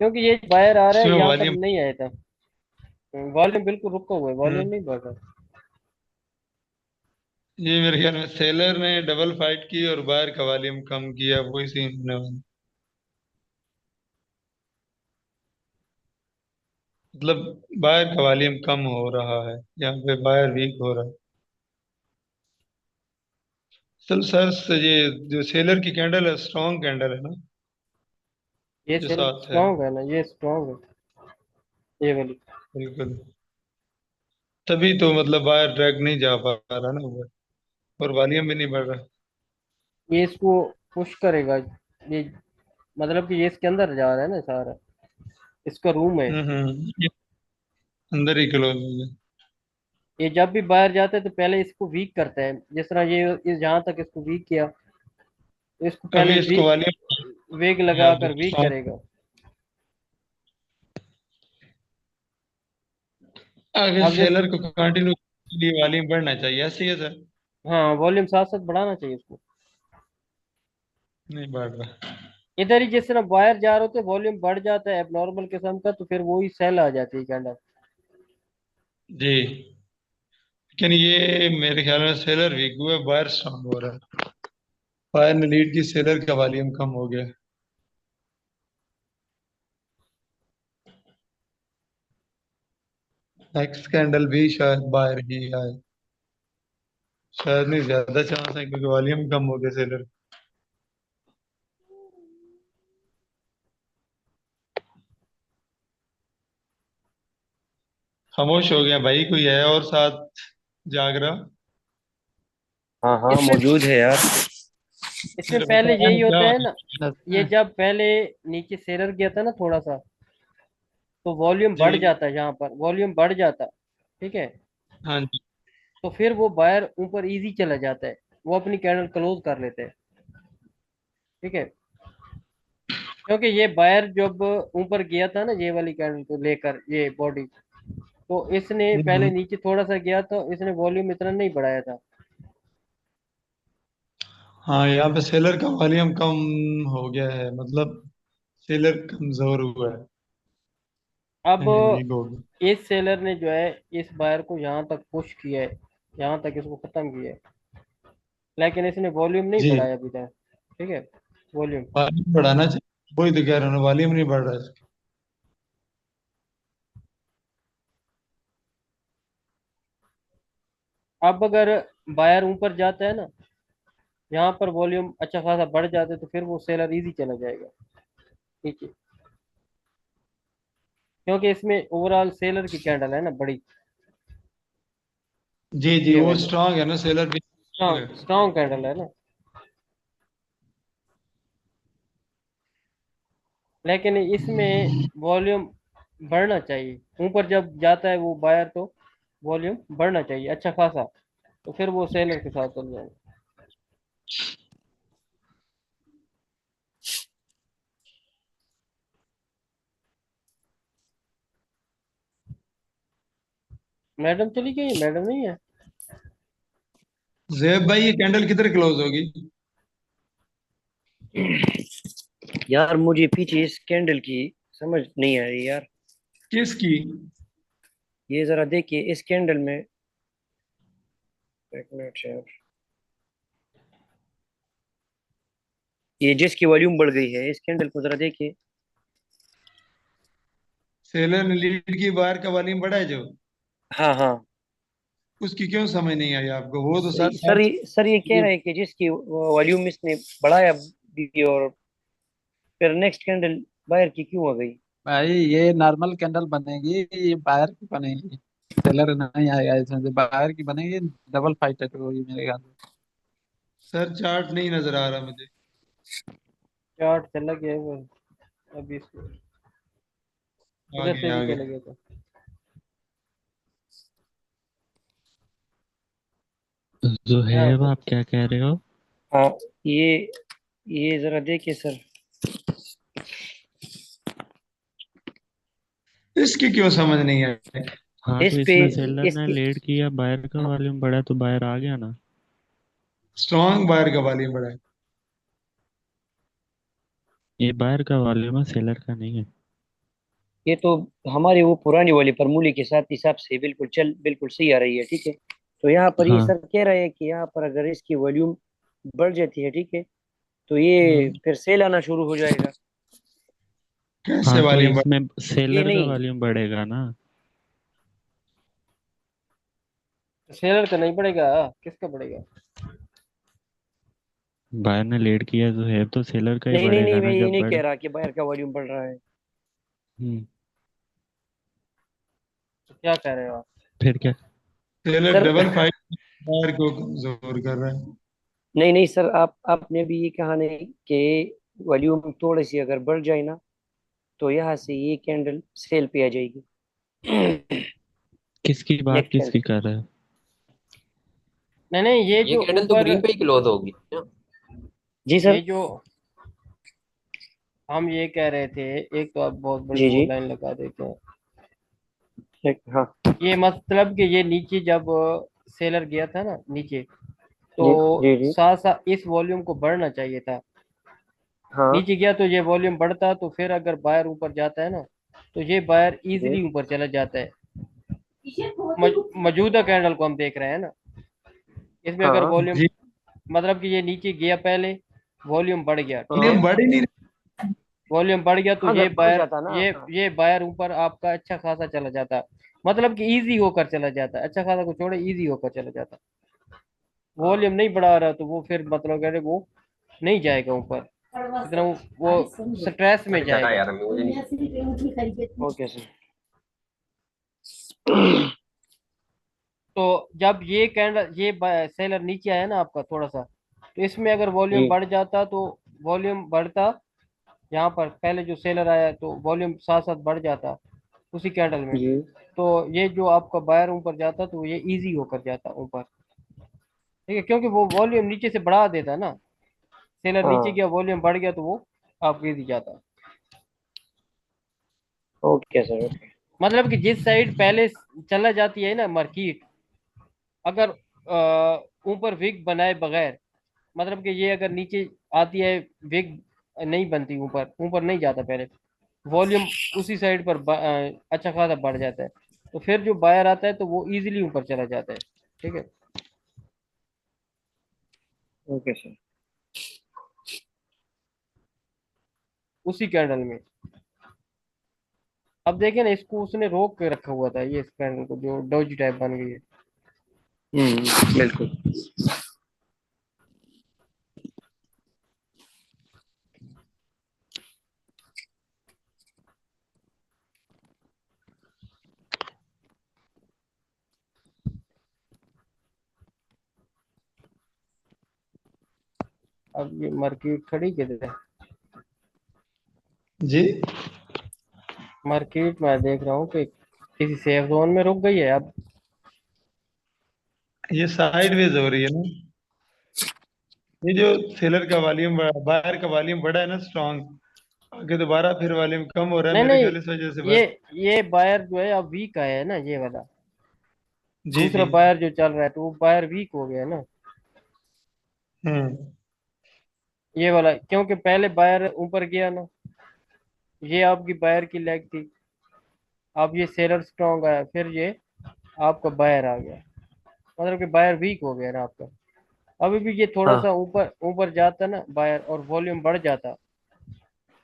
Speaker 1: क्योंकि ये बाहर आ रहा है,
Speaker 3: इसमें
Speaker 1: यहाँ पर
Speaker 3: वॉल्यूम।
Speaker 1: नहीं आया था। वॉल्यूम बिल्कुल रुका हुआ है, वॉल्यूम
Speaker 3: हम्म,
Speaker 1: नहीं बढ़ रहा।
Speaker 3: ये मेरे ख्याल में सेलर ने डबल फाइट की और बाहर का वॉल्यूम कम किया, वही सीन होने वाला। मतलब बाहर का वॉल्यूम कम हो रहा है, यहाँ पे बाहर वीक हो रहा है। चल सर ये जो सेलर की कैंडल है स्ट्रॉन्ग कैंडल है ना,
Speaker 1: ये
Speaker 3: जो
Speaker 1: सेल
Speaker 3: साथ है।
Speaker 1: स्ट्रॉन्ग है ना, ये स्ट्रॉन्ग है ये वाली।
Speaker 3: बिल्कुल, तभी तो मतलब बाहर ड्रैग नहीं जा पा रहा ना ऊपर, और वॉल्यूम भी नहीं बढ़ रहा।
Speaker 1: ये इसको पुश करेगा, ये मतलब कि ये इसके अंदर जा रहा है ना सारा, इसका रूम है।
Speaker 3: ये अंदर ही क्लोज हो गया।
Speaker 1: ये जब भी बाहर जाता है तो पहले इसको वीक करता है, जिस तरह ये इस जहां तक इसको वीक किया, तो इसको
Speaker 3: अभी
Speaker 1: पहले
Speaker 3: इसको वॉल्यूम
Speaker 1: वेग
Speaker 3: यहाँ
Speaker 1: लगा
Speaker 3: पे
Speaker 1: कर वीक
Speaker 3: strong-
Speaker 1: करेगा।
Speaker 3: आगे
Speaker 1: अब जैसे,
Speaker 3: सेलर को कंटिन्यू लिए वॉल्यूम बढ़ना चाहिए, ऐसे ही है सर।
Speaker 1: हाँ वॉल्यूम साथ साथ बढ़ाना चाहिए इसको।
Speaker 3: नहीं बढ़ रहा।
Speaker 1: इधर ही जिस तरह बाहर जा रहे होते वॉल्यूम बढ़ जाता है एबनॉर्मल किस्म का, तो फिर वही सेल आ जाती है कैंडल।
Speaker 3: जी, लेकिन ये मेरे ख्याल में सेलर वीक हुआ है, बायर स्ट्रांग हो रहा है। बायर ने लीड की, सेलर का वॉल्यूम कम हो गया। नेक्स्ट कैंडल भी शायद बायर ही आए, शायद नहीं, ज्यादा चांस है क्योंकि वॉल्यूम कम हो गया सेलर। खामोश हो गया भाई, कोई है और साथ जाग रहा?
Speaker 2: हाँ हाँ
Speaker 1: इसमें
Speaker 2: मौजूद है यार।
Speaker 1: इसमें
Speaker 3: मेरे
Speaker 1: पहले
Speaker 3: बताया
Speaker 1: यही
Speaker 3: क्या
Speaker 1: होता है ना, ये
Speaker 3: होता है?
Speaker 1: जब पहले नीचे सेलर गया था ना थोड़ा सा, तो वॉल्यूम बढ़
Speaker 3: जी,
Speaker 1: जाता है, यहाँ पर वॉल्यूम बढ़ जाता है, ठीक है।
Speaker 3: हाँ जी,
Speaker 1: तो फिर वो बायर ऊपर इजी चला जाता है, वो अपनी कैंडल क्लोज कर लेते हैं, ठीक है। क्योंकि ये बायर जब ऊपर गया था ना ये वाली कैंडल को लेकर ये बॉडी, तो इसने पहले
Speaker 3: हम्म।
Speaker 1: नीचे थोड़ा सा गया तो इसने वॉल्यूम इतना नहीं बढ़ाया था।
Speaker 3: हाँ, यहाँ पे सेलर का वॉल्यूम कम हो गया है, मतलब सेलर कमजोर हुआ है,
Speaker 1: अब
Speaker 3: यानी वीक हो गया।
Speaker 1: इस सेलर ने जो है इस बायर को यहाँ तक पुश किया है, यहाँ तक इसको खत्म किया है, लेकिन इसने वॉल्यूम नहीं
Speaker 3: जी,
Speaker 1: बढ़ाया अभी तक, ठीक है। वॉल्यूम,
Speaker 3: वॉल्यूम बढ़ाना चाहिए, वही तो कह रहा हूँ, वॉल्यूम नहीं बढ़ रहा है।
Speaker 1: अब अगर बायर ऊपर जाता है ना, यहाँ पर वॉल्यूम अच्छा खासा बढ़ जाता है, तो फिर वो सेलर इजी चला जाएगा नीचे, क्योंकि इसमें ओवरऑल सेलर की कैंडल है ना बड़ी,
Speaker 3: जी जी,
Speaker 1: ये
Speaker 3: वो
Speaker 1: वाली
Speaker 3: स्ट्रांग है ना, सेलर भी strong है।
Speaker 1: स्ट्रॉन्ग स्ट्रॉन्ग कैंडल है ना। लेकिन इसमें वॉल्यूम बढ़ना चाहिए, ऊपर जब जाता है वो बायर तो वॉल्यूम बढ़ना चाहिए अच्छा खासा, तो फिर वो सेलर के साथ चल जाएगा। मैडम चली गई, मैडम नहीं है।
Speaker 3: जैब भाई, ये कैंडल किधर क्लोज होगी?
Speaker 2: यार मुझे पीछे इस कैंडल की समझ नहीं आ रही यार।
Speaker 3: किसकी?
Speaker 2: ये जरा देखिए इस कैंडल में। एक मिनट यार, ये जिसकी वॉल्यूम बढ़ गई है इस कैंडल को जरा देखिए।
Speaker 3: सेलर ने लीड की, बायर का वॉल्यूम बढ़ा है जो,
Speaker 2: हाँ हाँ
Speaker 3: उसकी क्यों समझ नहीं आई आपको? वो तो सर
Speaker 2: सर ये कह
Speaker 1: ये
Speaker 2: रहे हैं कि जिसकी वॉल्यूम इसने बढ़ाया दी और फिर नेक्स्ट कैंडल बायर की क्यों आ गई?
Speaker 5: भाई ये नॉर्मल कैंडल बनेगी, ये बायर की बनेगी, सेलर नहीं आएगा इसमें से, बायर की बनेगी, डबल फाइटेड होगी मेरे ख्याल से।
Speaker 3: सर चार्ट नहीं नजर आ रहा मुझे।
Speaker 1: चार्ट चला गया है वो, अभी इसको इधर
Speaker 3: आगे
Speaker 1: से भी
Speaker 3: आगे।
Speaker 1: चला गया था। हाँ
Speaker 4: जुहेब आप क्या कह रहे हो?
Speaker 2: हाँ ये ये जरा देखिए सर।
Speaker 3: इसकी क्यों समझ नहीं आई?
Speaker 4: हाँ
Speaker 2: इस
Speaker 4: तो
Speaker 2: पे
Speaker 4: इसमें सेलर ने
Speaker 2: इसकी
Speaker 4: लीड किया, बायर का वॉल्यूम बढ़ा तो बायर आ गया ना।
Speaker 3: स्ट्रॉन्ग बायर का वॉल्यूम बढ़ा है।
Speaker 4: ये बायर का वॉल्यूम है, सेलर का नहीं है।
Speaker 2: ये तो हमारी वो पुरानी वाली फॉर्मूले के साथ हिसाब से बिल्कुल सही आ रही है, ठीक है। तो यहाँ पर ये
Speaker 4: हाँ
Speaker 2: सर कह रहे हैं कि यहाँ पर अगर इसकी वॉल्यूम बढ़ जाती है, ठीक है, तो ये
Speaker 3: हम्म,
Speaker 2: फिर सेल आना शुरू हो जाएगा।
Speaker 3: कैसे
Speaker 4: हाँ तो
Speaker 3: वॉल्यूम बढ़ा?
Speaker 4: इसमें
Speaker 2: ये
Speaker 4: सेलर का
Speaker 2: नहीं,
Speaker 4: वॉल्यूम बढ़ेगा ना।
Speaker 1: सेलर का नहीं पड़ेगा, किसका पड़ेगा?
Speaker 4: बायर ने लीड किया तो है, तो सेलर का ही
Speaker 2: नहीं नहीं नहीं
Speaker 4: बढ़ेगा
Speaker 2: मैं
Speaker 4: ना
Speaker 2: ये
Speaker 4: जब
Speaker 2: नहीं कह
Speaker 4: बढ़े।
Speaker 2: रहा कि बायर का वॉल्यूम बढ़ रहा है।
Speaker 4: हम्म।
Speaker 1: तो क्या कह रहे हो आप?
Speaker 4: फिर क्या?
Speaker 3: Seller
Speaker 2: sir
Speaker 3: double fight buyer को कमजोर कर रहा है।
Speaker 2: नहीं नहीं सर, आपने भी ये कहा नहीं कि वॉल्यूम थोड़ी सी अगर बढ़ जाए ना, तो यहाँ से ये कैंडल सेल पे आ जाएगी।
Speaker 4: किसकी बात
Speaker 2: नेक्स्ट
Speaker 4: किसकी
Speaker 2: कैंडल।
Speaker 4: कर रहे हो?
Speaker 1: नहीं नहीं, ये
Speaker 7: ये
Speaker 1: जो
Speaker 7: कैंडल तो
Speaker 1: ऊपर,
Speaker 7: ग्रीन पे ही क्लोज होगी क्या?
Speaker 2: जी
Speaker 1: ये
Speaker 2: सर।
Speaker 1: जो हम ये कह रहे थे, एक तो आप बहुत बड़ी
Speaker 2: जी
Speaker 1: वो
Speaker 2: जी
Speaker 1: लाइन लगा देते हैं।
Speaker 2: हाँ
Speaker 1: ये मतलब कि ये नीचे जब सेलर गया था ना नीचे, तो
Speaker 2: जी जी जी
Speaker 1: साथ साथ इस वॉल्यूम को बढ़ना चाहिए था।
Speaker 2: हाँ
Speaker 1: नीचे गया तो ये वॉल्यूम बढ़ता, तो फिर अगर बायर ऊपर जाता है ना, तो ये बायर
Speaker 2: जी
Speaker 1: इजीली ऊपर चला जाता है। मौजूदा कैंडल को हम देख रहे हैं ना, इसमें अगर
Speaker 2: हाँ
Speaker 1: वॉल्यूम,
Speaker 3: जी,
Speaker 1: मतलब कि ये नीचे गया पहले, वॉल्यूम बढ़ गया, ठीक है,
Speaker 2: हाँ
Speaker 3: वॉल्यूम बढ़ ही नहीं
Speaker 1: वॉल्यूम बढ़ गया तो
Speaker 2: हाँ
Speaker 1: ये
Speaker 2: सर बढ़
Speaker 1: बायर,
Speaker 2: जाता ना।
Speaker 1: ये बायर ऊपर आपका अच्छा खासा चला जाता, मतलब कि इजी होकर चला जाता, अच्छा खासा को छोड़े इजी होकर चला जाता। वॉल्यूम नहीं बढ़ा रहा तो वो फिर मतलब कह रहे वो नहीं जाएगा ऊपर, इतना वो स्ट्रेस में
Speaker 7: अरे घटा
Speaker 1: जाएगा।
Speaker 7: यार, मुझे नहीं।
Speaker 2: Okay sir.
Speaker 1: तो जब ये कैंडल ये सेलर नीचे आया ना आपका थोड़ा सा, तो इसमें अगर वॉल्यूम
Speaker 2: जी
Speaker 1: बढ़ जाता तो वॉल्यूम बढ़ता, यहाँ पर पहले जो सेलर आया तो वॉल्यूम साथ साथ बढ़ जाता उसी कैंडल में,
Speaker 2: जी
Speaker 1: तो ये जो आपका बायर ऊपर जाता तो ये इजी होकर जाता ऊपर, ठीक है, क्योंकि वो वॉल्यूम नीचे से बढ़ा देता ना, सेलर नीचे
Speaker 2: हाँ
Speaker 1: गया वॉल्यूम बढ़ गया तो वो आपको इजी जाता।
Speaker 2: Okay sir okay.
Speaker 1: मतलब कि जिस साइड पहले चला जाती है ना मार्केट, अगर ऊपर विग बनाए बगैर, मतलब कि ये अगर नीचे आती है, विग नहीं बनती, ऊपर ऊपर नहीं जाता पहले, वॉल्यूम उसी साइड पर अच्छा खासा बढ़ जाता है, तो फिर जो बायर आता है तो वो इजीली ऊपर चला जाता है, ठीक है,
Speaker 2: ओके सर।
Speaker 1: उसी कैंडल में। अब देखें ना, इसको उसने रोक के रखा हुआ था, ये इस कैंडल को जो डोजी टाइप बन गई है।
Speaker 2: बिल्कुल।
Speaker 1: अब ये मार्केट खड़ी किधर है?
Speaker 3: जी।
Speaker 1: मार्केट मैं देख रहा हूँ कि किसी सेफ जोन में रुक गई है अब।
Speaker 3: ये साइडवेज हो रही है ना, ये जो सेलर का वॉल्यूम बायर का वॉल्यूम बढ़ा है ना स्ट्रॉन्ग, आगे दोबारा फिर वॉल्यूम कम हो रहा है
Speaker 1: नहीं
Speaker 3: मेरे
Speaker 1: नहीं,
Speaker 3: ख्याल इस वजह से
Speaker 1: ये
Speaker 3: बस।
Speaker 1: ये बायर जो है अब वीक आया है ना, ये वाला
Speaker 3: जी
Speaker 1: दूसरा
Speaker 3: जी।
Speaker 1: बायर जो चल रहा है तो वो बायर वीक हो गया है ना,
Speaker 3: हम्म।
Speaker 1: ये वाला, क्योंकि पहले बायर ऊपर गया ना, ये आपकी बायर की लेग थी, अब ये सेलर स्ट्रॉन्ग आया, फिर ये आपका बायर आ गया, मतलब कि बायर वीक हो गया ना आपका। अभी भी ये थोड़ा सा
Speaker 2: हाँ
Speaker 1: ऊपर ऊपर जाता ना बायर और वॉल्यूम बढ़ जाता,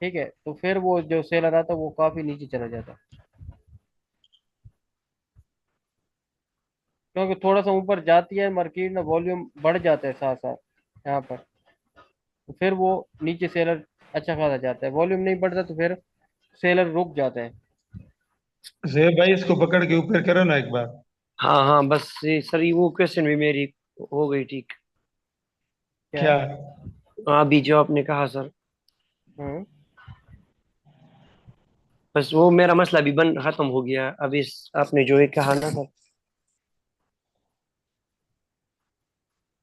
Speaker 1: ठीक है, तो फिर वो जो सेलर आता वो काफी नीचे चला जाता। क्योंकि थोड़ा सा ऊपर जाती है मार्केट ना, वॉल्यूम बढ़ जाता है साथ साथ यहाँ पर, तो फिर वो नीचे सेलर अच्छा खासा जाता है। वॉल्यूम नहीं बढ़ता तो फिर सेलर रुक जाते हैं।
Speaker 3: जेब भाई इसको पकड़ के ऊपर करो ना एक बार।
Speaker 2: हाँ हाँ, बस ये सर, ये वो क्वेश्चन भी मेरी हो गई ठीक।
Speaker 1: क्या?
Speaker 3: क्या?
Speaker 2: हाँ, अभी जो आपने कहा सर,
Speaker 1: हम्म।
Speaker 2: बस वो मेरा मसला भी बन खत्म हो गया। अब इस आपने जो ये कहा ना सर,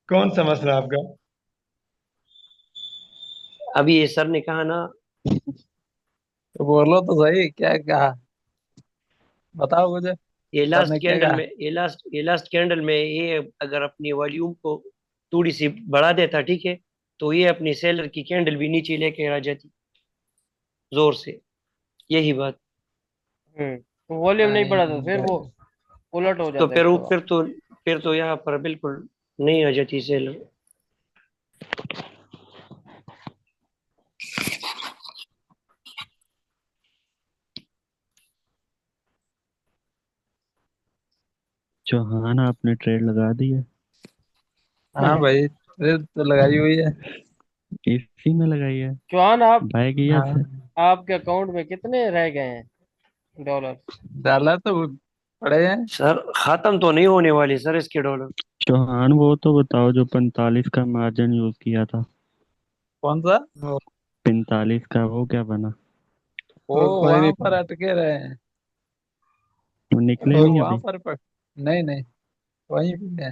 Speaker 3: कौन सा मसला आपका?
Speaker 2: अभी ये सर ने कहा ना,
Speaker 5: तो बोलो तो सही, क्या कहा, बताओ मुझे,
Speaker 2: ये
Speaker 5: सर
Speaker 2: लास्ट
Speaker 5: ने क्या
Speaker 2: कैंडल
Speaker 5: कहा।
Speaker 2: में, ये लास्ट कैंडल में ये अगर अपनी वॉल्यूम को थोड़ी सी बढ़ा देता, ठीक है, तो ये अपनी सेलर की कैंडल भी नीचे लेके आ जाती जोर से। यही बात।
Speaker 1: तो वॉल्यूम नहीं बढ़ा तो फिर वो
Speaker 5: भाई,
Speaker 1: उलट हो
Speaker 2: तो
Speaker 1: जाता है
Speaker 2: फिर
Speaker 1: इसके
Speaker 2: वो
Speaker 1: बाद।
Speaker 2: फिर तो यहाँ पर बिल्कुल नहीं आ जाती सेलर।
Speaker 4: चौहान आपने ट्रेड लगा दी है?
Speaker 5: हाँ भाई, ट्रेड तो लगाई हुई है।
Speaker 4: इसी में लगाई है?
Speaker 1: चौहान आप,
Speaker 4: बाय किया से?
Speaker 5: हाँ,
Speaker 1: आपके अकाउंट में कितने रह गए हैं डॉलर?
Speaker 5: डाला तो पड़े हैं।
Speaker 2: सर खत्म तो नहीं होने वाली सर इसके डॉलर।
Speaker 4: चौहान वो तो बताओ जो 45 का मार्जिन यूज किया था।
Speaker 5: कौन सा?
Speaker 4: 45 का वो क्या बना?
Speaker 5: वो
Speaker 3: कोई
Speaker 5: वहां पर
Speaker 3: नहीं।
Speaker 5: अटके रहे हैं।
Speaker 4: वो निकले
Speaker 5: वो
Speaker 4: नहीं
Speaker 5: वहां
Speaker 4: अभी?
Speaker 5: पर नहीं नहीं, वहीं पे है।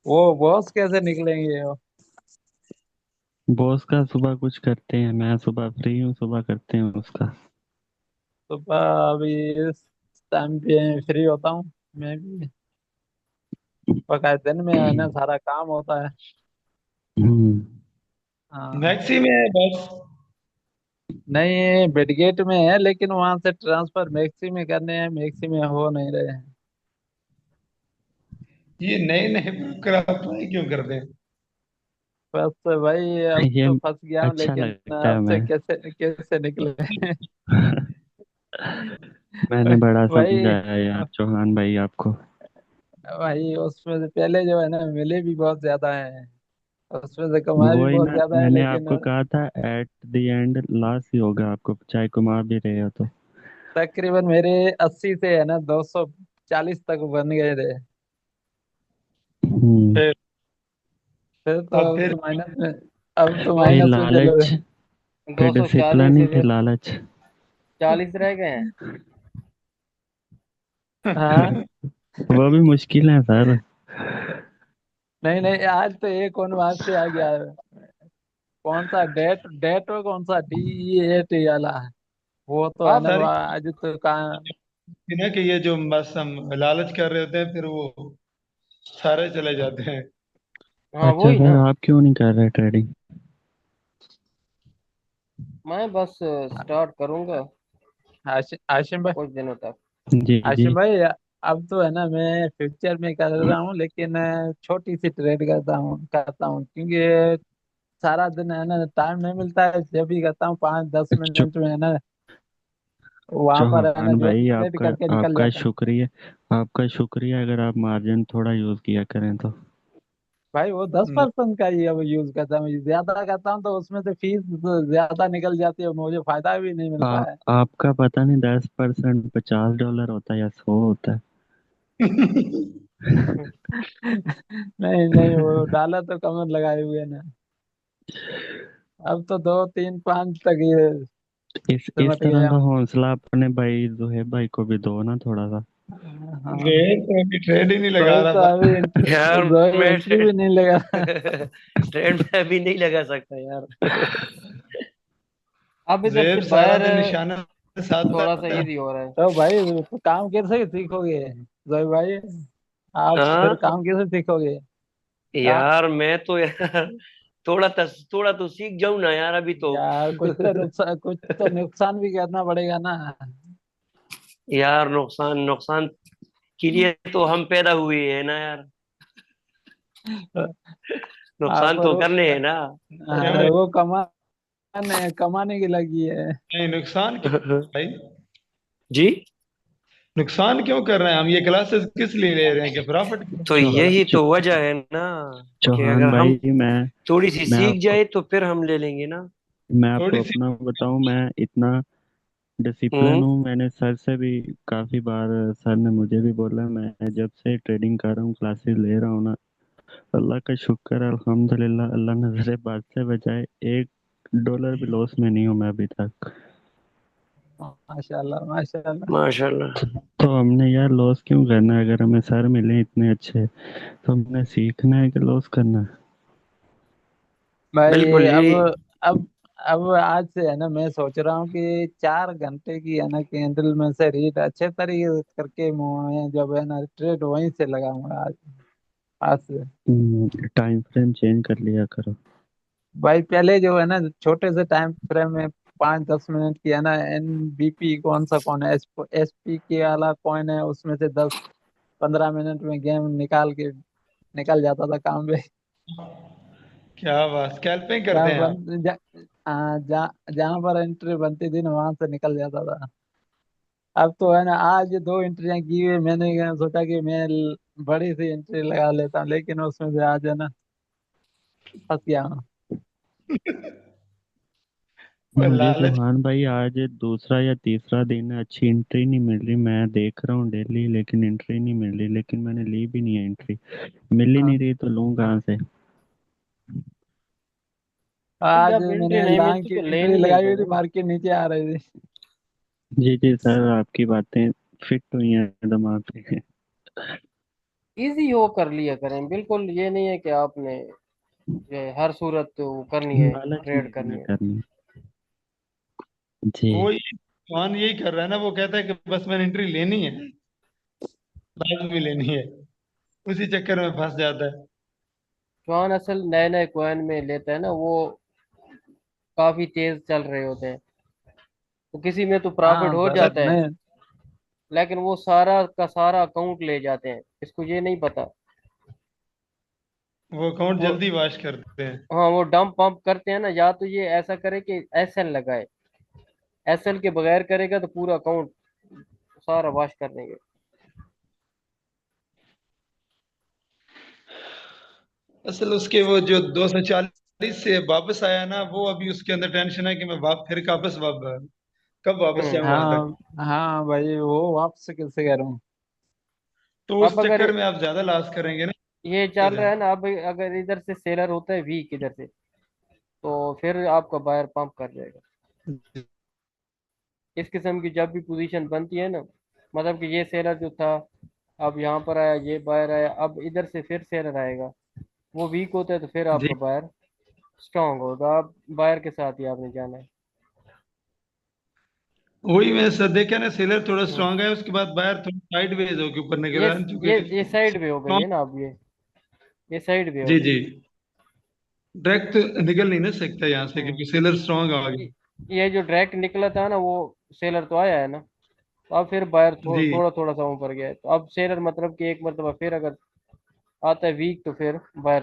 Speaker 5: वो बॉस कैसे निकलेंगे वो?
Speaker 4: बॉस का सुबह कुछ करते हैं, मैं सुबह फ्री हूँ, सुबह करते हैं उसका।
Speaker 5: तो अभी इस टाइम पे फ्री होता हूँ मैं भी, पका दिन में है ना सारा काम होता है।
Speaker 4: हम्म।
Speaker 5: हाँ।
Speaker 3: मैक्सी में है बस।
Speaker 5: नहीं, बेडगेट में है, लेकिन वहां से ट्रांसफर मैक्सी में करने हैं, मैक्सी में हो नहीं रहे हैं।
Speaker 3: ये नए नए ब्रोकर अप्लाई क्यों करते हैं?
Speaker 5: बस भाई, अब
Speaker 4: ये
Speaker 5: तो फंस गया हूँ,
Speaker 4: अच्छा
Speaker 5: लेकिन
Speaker 4: लगता है
Speaker 5: अब से
Speaker 4: मैं।
Speaker 5: कैसे कैसे निकले।
Speaker 4: मैंने बड़ा
Speaker 5: भाई,
Speaker 4: समझाया यार चौहान भाई आपको।
Speaker 5: भाई उसमें से पहले जो है ना, मिले भी बहुत ज्यादा है, उसमें से कमाया भी
Speaker 4: वो ही
Speaker 5: बहुत
Speaker 4: ना,
Speaker 5: ज्यादा है,
Speaker 4: मैंने
Speaker 5: लेकिन
Speaker 4: आपको कहा था एट द एंड लॉस ही होगा आपको, चाहे कमा भी रहे हो तो।
Speaker 5: तकरीबन मेरे 80 से है ना 240 तक बन गए थे।
Speaker 4: हम्म।
Speaker 3: फिर
Speaker 5: फिर तो
Speaker 3: अब
Speaker 5: अब
Speaker 3: फिर
Speaker 5: तो माइनस में, अब तो
Speaker 1: दो
Speaker 4: फिर
Speaker 5: माइनस में चले
Speaker 4: लालच,
Speaker 5: गए।
Speaker 1: दो
Speaker 4: फिर
Speaker 1: सौ
Speaker 4: डिसिप्लिन
Speaker 1: चालीस
Speaker 4: ही,
Speaker 1: से
Speaker 4: फिर
Speaker 1: फिर
Speaker 4: लालच।
Speaker 1: 40 रह गए हैं।
Speaker 5: हाँ।
Speaker 4: वो भी मुश्किल है सर।
Speaker 5: नहीं नहीं, आज तो एक और वहां से आ गया है। कौन सा डेट डेट हो, कौन सा DEAT वाला है, वो तो है
Speaker 1: आप,
Speaker 5: ना
Speaker 3: सारी
Speaker 5: आज तो कहाँ।
Speaker 3: ना कि ये जो बस हम लालच कर रहे होते हैं फिर वो सारे चले जाते हैं।
Speaker 1: हाँ
Speaker 4: अच्छा
Speaker 1: वही
Speaker 4: सर,
Speaker 1: ना।
Speaker 4: आप क्यों नहीं कर रहे ट्रेडिंग?
Speaker 1: मैं बस स्टार्ट करूंगा
Speaker 5: आशिम भाई,
Speaker 1: कुछ दिनों तक।
Speaker 4: जी जी।
Speaker 5: आशिम भाई, अब तो है ना मैं फ्यूचर में कर रहा हूँ, लेकिन छोटी सी ट्रेड करता हूँ क्योंकि सारा दिन है ना टाइम नहीं मिलता है। जब भी करता हूँ 5-10 मिनट में है ना, वहां पर है ना
Speaker 4: चौहान
Speaker 5: जो
Speaker 4: भाई
Speaker 5: ट्रेड
Speaker 4: आपका,
Speaker 5: करके निकल
Speaker 4: आपका
Speaker 5: जाता है।
Speaker 4: शुक्रिया। आपका शुक्रिया, अगर आप मार्जिन थोड़ा यूज किया करें तो।
Speaker 5: भाई वो दस
Speaker 3: न-
Speaker 5: परसेंट का ही अब यूज करता हूँ, ज्यादा करता हूँ तो उसमें से फीस तो ज्यादा निकल जाती है, मुझे फायदा भी नहीं मिलता है।
Speaker 4: आपका पता नहीं 10% $50 होता है या 100 होता
Speaker 5: नहीं नहीं, वो डाला तो कमर लगाए हुए ना, अब तो 2 3 5 तक ही
Speaker 4: है। इस
Speaker 5: सिमट
Speaker 4: तरह
Speaker 5: गया
Speaker 4: का
Speaker 5: हूँ।
Speaker 4: हौसला अपने भाई जोहेब भाई को भी दो ना थोड़ा सा।
Speaker 5: हाँ,
Speaker 3: रेट तो अभी ट्रेड ही नहीं
Speaker 5: तो
Speaker 3: लगा
Speaker 5: ये
Speaker 3: रहा
Speaker 5: तो
Speaker 3: था।
Speaker 5: अभी
Speaker 2: यार
Speaker 5: जो
Speaker 2: मैं
Speaker 5: एंट्री भी नहीं लगा।
Speaker 2: ट्रेंड में अभी नहीं लगा सकता यार।
Speaker 1: अब इधर से
Speaker 3: जेब सारा
Speaker 1: बायर
Speaker 3: दिन निशाना साध
Speaker 1: थोड़ा सा
Speaker 3: रहता है।
Speaker 1: इजी हो रहा है।
Speaker 5: तो भाई, तो काम कैसे सीखोगे जोई भाई, आप फिर
Speaker 2: हाँ
Speaker 5: काम कैसे सीखोगे? का
Speaker 2: यार, मैं तो यार थोड़ा तो सीख जाऊं ना यार अभी तो।
Speaker 5: यार, कुछ तो नुकसान भी करना पड़ेगा ना।
Speaker 2: यार नुकसान नुकसान के लिए तो हम पैदा हुए हैं ना यार।
Speaker 5: आप
Speaker 2: नुकसान
Speaker 5: पर
Speaker 2: तो करने हैं ना।
Speaker 3: क्या भाई?
Speaker 5: वो कमाने कमाने की लगी है।
Speaker 3: नहीं नुकसान क्या भाई?
Speaker 2: जी।
Speaker 3: नुकसान क्यों कर रहे हैं हम? ये क्लासेस किस लिए ले रहे हैं? कि प्रॉफिट के
Speaker 2: तो
Speaker 3: लिए हो रहा
Speaker 2: यही तो वजह है ना कि
Speaker 4: चौहान
Speaker 2: अगर हम
Speaker 4: भाई,
Speaker 2: थोड़ी सी
Speaker 4: मैं
Speaker 2: सीख
Speaker 4: आपको
Speaker 2: जाए तो फिर हम ले लेंगे ना।
Speaker 4: मैं
Speaker 3: है? थोड़ी
Speaker 4: आपको
Speaker 3: सी।
Speaker 4: अपना बताऊं, मैं इतना डिसिप्लिन
Speaker 2: हम्म।
Speaker 4: हूँ। मैंने सर से भी काफी बार, सर ने मुझे भी बोला, मैं जब से ट्रेडिंग कर रहा हूँ, क्लासेस ले रहा हूँ ना, अल्लाह का शुक्र है, अल्हम्दुलिल्लाह, अल्लाह नजरे बात से बचाए, $1 भी लॉस में नहीं हूँ मैं अभी तक।
Speaker 5: माशाल्लाह माशाल्लाह।
Speaker 2: माशाल्लाह।
Speaker 4: तो हमने यार लॉस क्यों करना है? अगर हमें सर मिले इतने अच्छे, तो हमने सीखना है कि लॉस करना है?
Speaker 5: भाई
Speaker 2: बिल्कुल यही।
Speaker 5: अब अब आज से है ना, मैं सोच रहा हूँ कि 4 घंटे की है ना कैंडल में से रीड अच्छे तरीके से करके मैं जब है ना ट्रेड वहीं से लगाऊंगा आज आज से।
Speaker 4: टाइम फ्रेम चेंज कर लिया करो।
Speaker 5: भाई पहले जो है ना छोटे से टाइम फ्रेम में 5-10 मिनट की है ना, एनबीपी कौन सा कौन है, एसपी के वाला कौन है, उसमें से 10-15 मिनट में गेम निकाल के निकल जाता था काम पे।
Speaker 3: क्या बात, स्कैल्पिंग करते
Speaker 5: जहाँ
Speaker 3: हैं आप?
Speaker 5: बन जहाँ पर एंट्री बनती थी ना वहां से निकल जाता था। अब तो है ना, आज 2 एंट्रियां की हुई, मैंने क्या सोचा कि मैं बड़ी सी एंट्री लगा लेता हूँ, लेकिन उसमें से आज है ना फंस गया हूँ।
Speaker 3: और
Speaker 4: मुझे
Speaker 3: लालच।
Speaker 4: चौहान भाई आज दूसरा या तीसरा दिन है, अच्छी एंट्री नहीं मिल रही। मैं देख रहा हूँ डेली, लेकिन एंट्री नहीं मिल रही। लेकिन मैंने ली भी नहीं है एंट्री, मिल ही नहीं
Speaker 5: हाँ।
Speaker 4: रही, तो लूँ कहाँ से?
Speaker 5: आज
Speaker 1: जब एंट्री
Speaker 5: मैंने
Speaker 1: नहीं
Speaker 5: लांग
Speaker 1: मिलती
Speaker 5: की
Speaker 1: तो
Speaker 5: एंट्री
Speaker 1: लेनी नहीं
Speaker 5: लगाई हुई थी,
Speaker 1: चाहिए।
Speaker 5: मार्केट नीचे आ रही थी।
Speaker 4: जी जी सर, आपकी बातें फिट हुई हैं दिमाग पे।
Speaker 1: इजी हो कर लिया करें, बिल्कुल ये नहीं है कि आपने ये हर सूरत वो करनी है,
Speaker 4: लालच में
Speaker 1: ट्रेड
Speaker 4: ना
Speaker 1: करनी है।
Speaker 4: करनी। जी।
Speaker 3: वो मान यही कर रहा है ना, वो कहता है कि बस मैंने एंट्री लेनी है, लाजमी लेनी है, उसी चक्कर में फंस जाता है।
Speaker 1: जवान असल नए नए कॉइन में लेता है ना, वो काफी तेज चल रहे होते हैं, तो किसी में तो प्रॉफिट
Speaker 5: हाँ
Speaker 1: हो
Speaker 5: सर
Speaker 1: जाता है,
Speaker 5: मैं
Speaker 1: लेकिन वो सारा का सारा अकाउंट ले जाते हैं, इसको ये नहीं पता।
Speaker 3: वो अकाउंट
Speaker 1: वो
Speaker 3: जल्दी वाश करते हैं।
Speaker 1: हाँ, वो डंप पंप करते हैं ना, या तो ये ऐसा करे कि एसएल लगाए, एसएल के बगैर करेगा तो पूरा अकाउंट सारा वॉश कर देंगे।
Speaker 3: असल उसके वो जो 240 से वापस आया ना, वो अभी उसके अंदर टेंशन है कि मैं फिर कब वापस जाऊं वहां तक।
Speaker 5: हाँ हाँ भाई वो वापस कैसे करूँ।
Speaker 3: तो उस
Speaker 1: अब अगर
Speaker 3: चक्कर में आप ज्यादा लॉस करेंगे ना।
Speaker 1: ये चल रहा है ना, अब अगर इधर से सेलर होता है वीक इधर से, तो फिर आपका बायर पंप कर जाएगा। इस किस्म की जब भी पोजीशन बनती है ना, मतलब कि ये सेलर जो था, अब यहाँ पर आया, ये बायर आया, अब इधर से फिर सेलर आएगा, वो वीक होता है, तो फिर
Speaker 3: जी।
Speaker 1: आपका बायर स्ट्रांग होगा, आप बायर के साथ ही आपने जाना है।
Speaker 3: वही मैंने सर देखा ना, सेलर थोड़ा
Speaker 1: हम्म।
Speaker 3: स्ट्रांग है, उसके बाद बायर थोड़ा साइडवेज होके ऊपर निकल
Speaker 1: ये
Speaker 3: रहा है,
Speaker 1: ये
Speaker 3: क्योंकि
Speaker 1: ये साइड पे हो गई है ना, अब ये साइड पे हो
Speaker 3: जी
Speaker 1: गई।
Speaker 3: जी, डायरेक्ट निकल नहीं ना सकता यहाँ से,
Speaker 1: हम्म।
Speaker 3: क्योंकि सेलर स्ट्रांग आ
Speaker 1: ये
Speaker 3: गया।
Speaker 1: ये जो डायरेक्ट निकला था ना, वो सेलर तो आया है ना, तो अब फिर बायर
Speaker 3: जी।
Speaker 1: थोड़ा थोड़ा सा ऊपर गया है, तो अब सेलर मतलब कि एक मरतबा फिर अगर आता है वीक, तो फिर बायर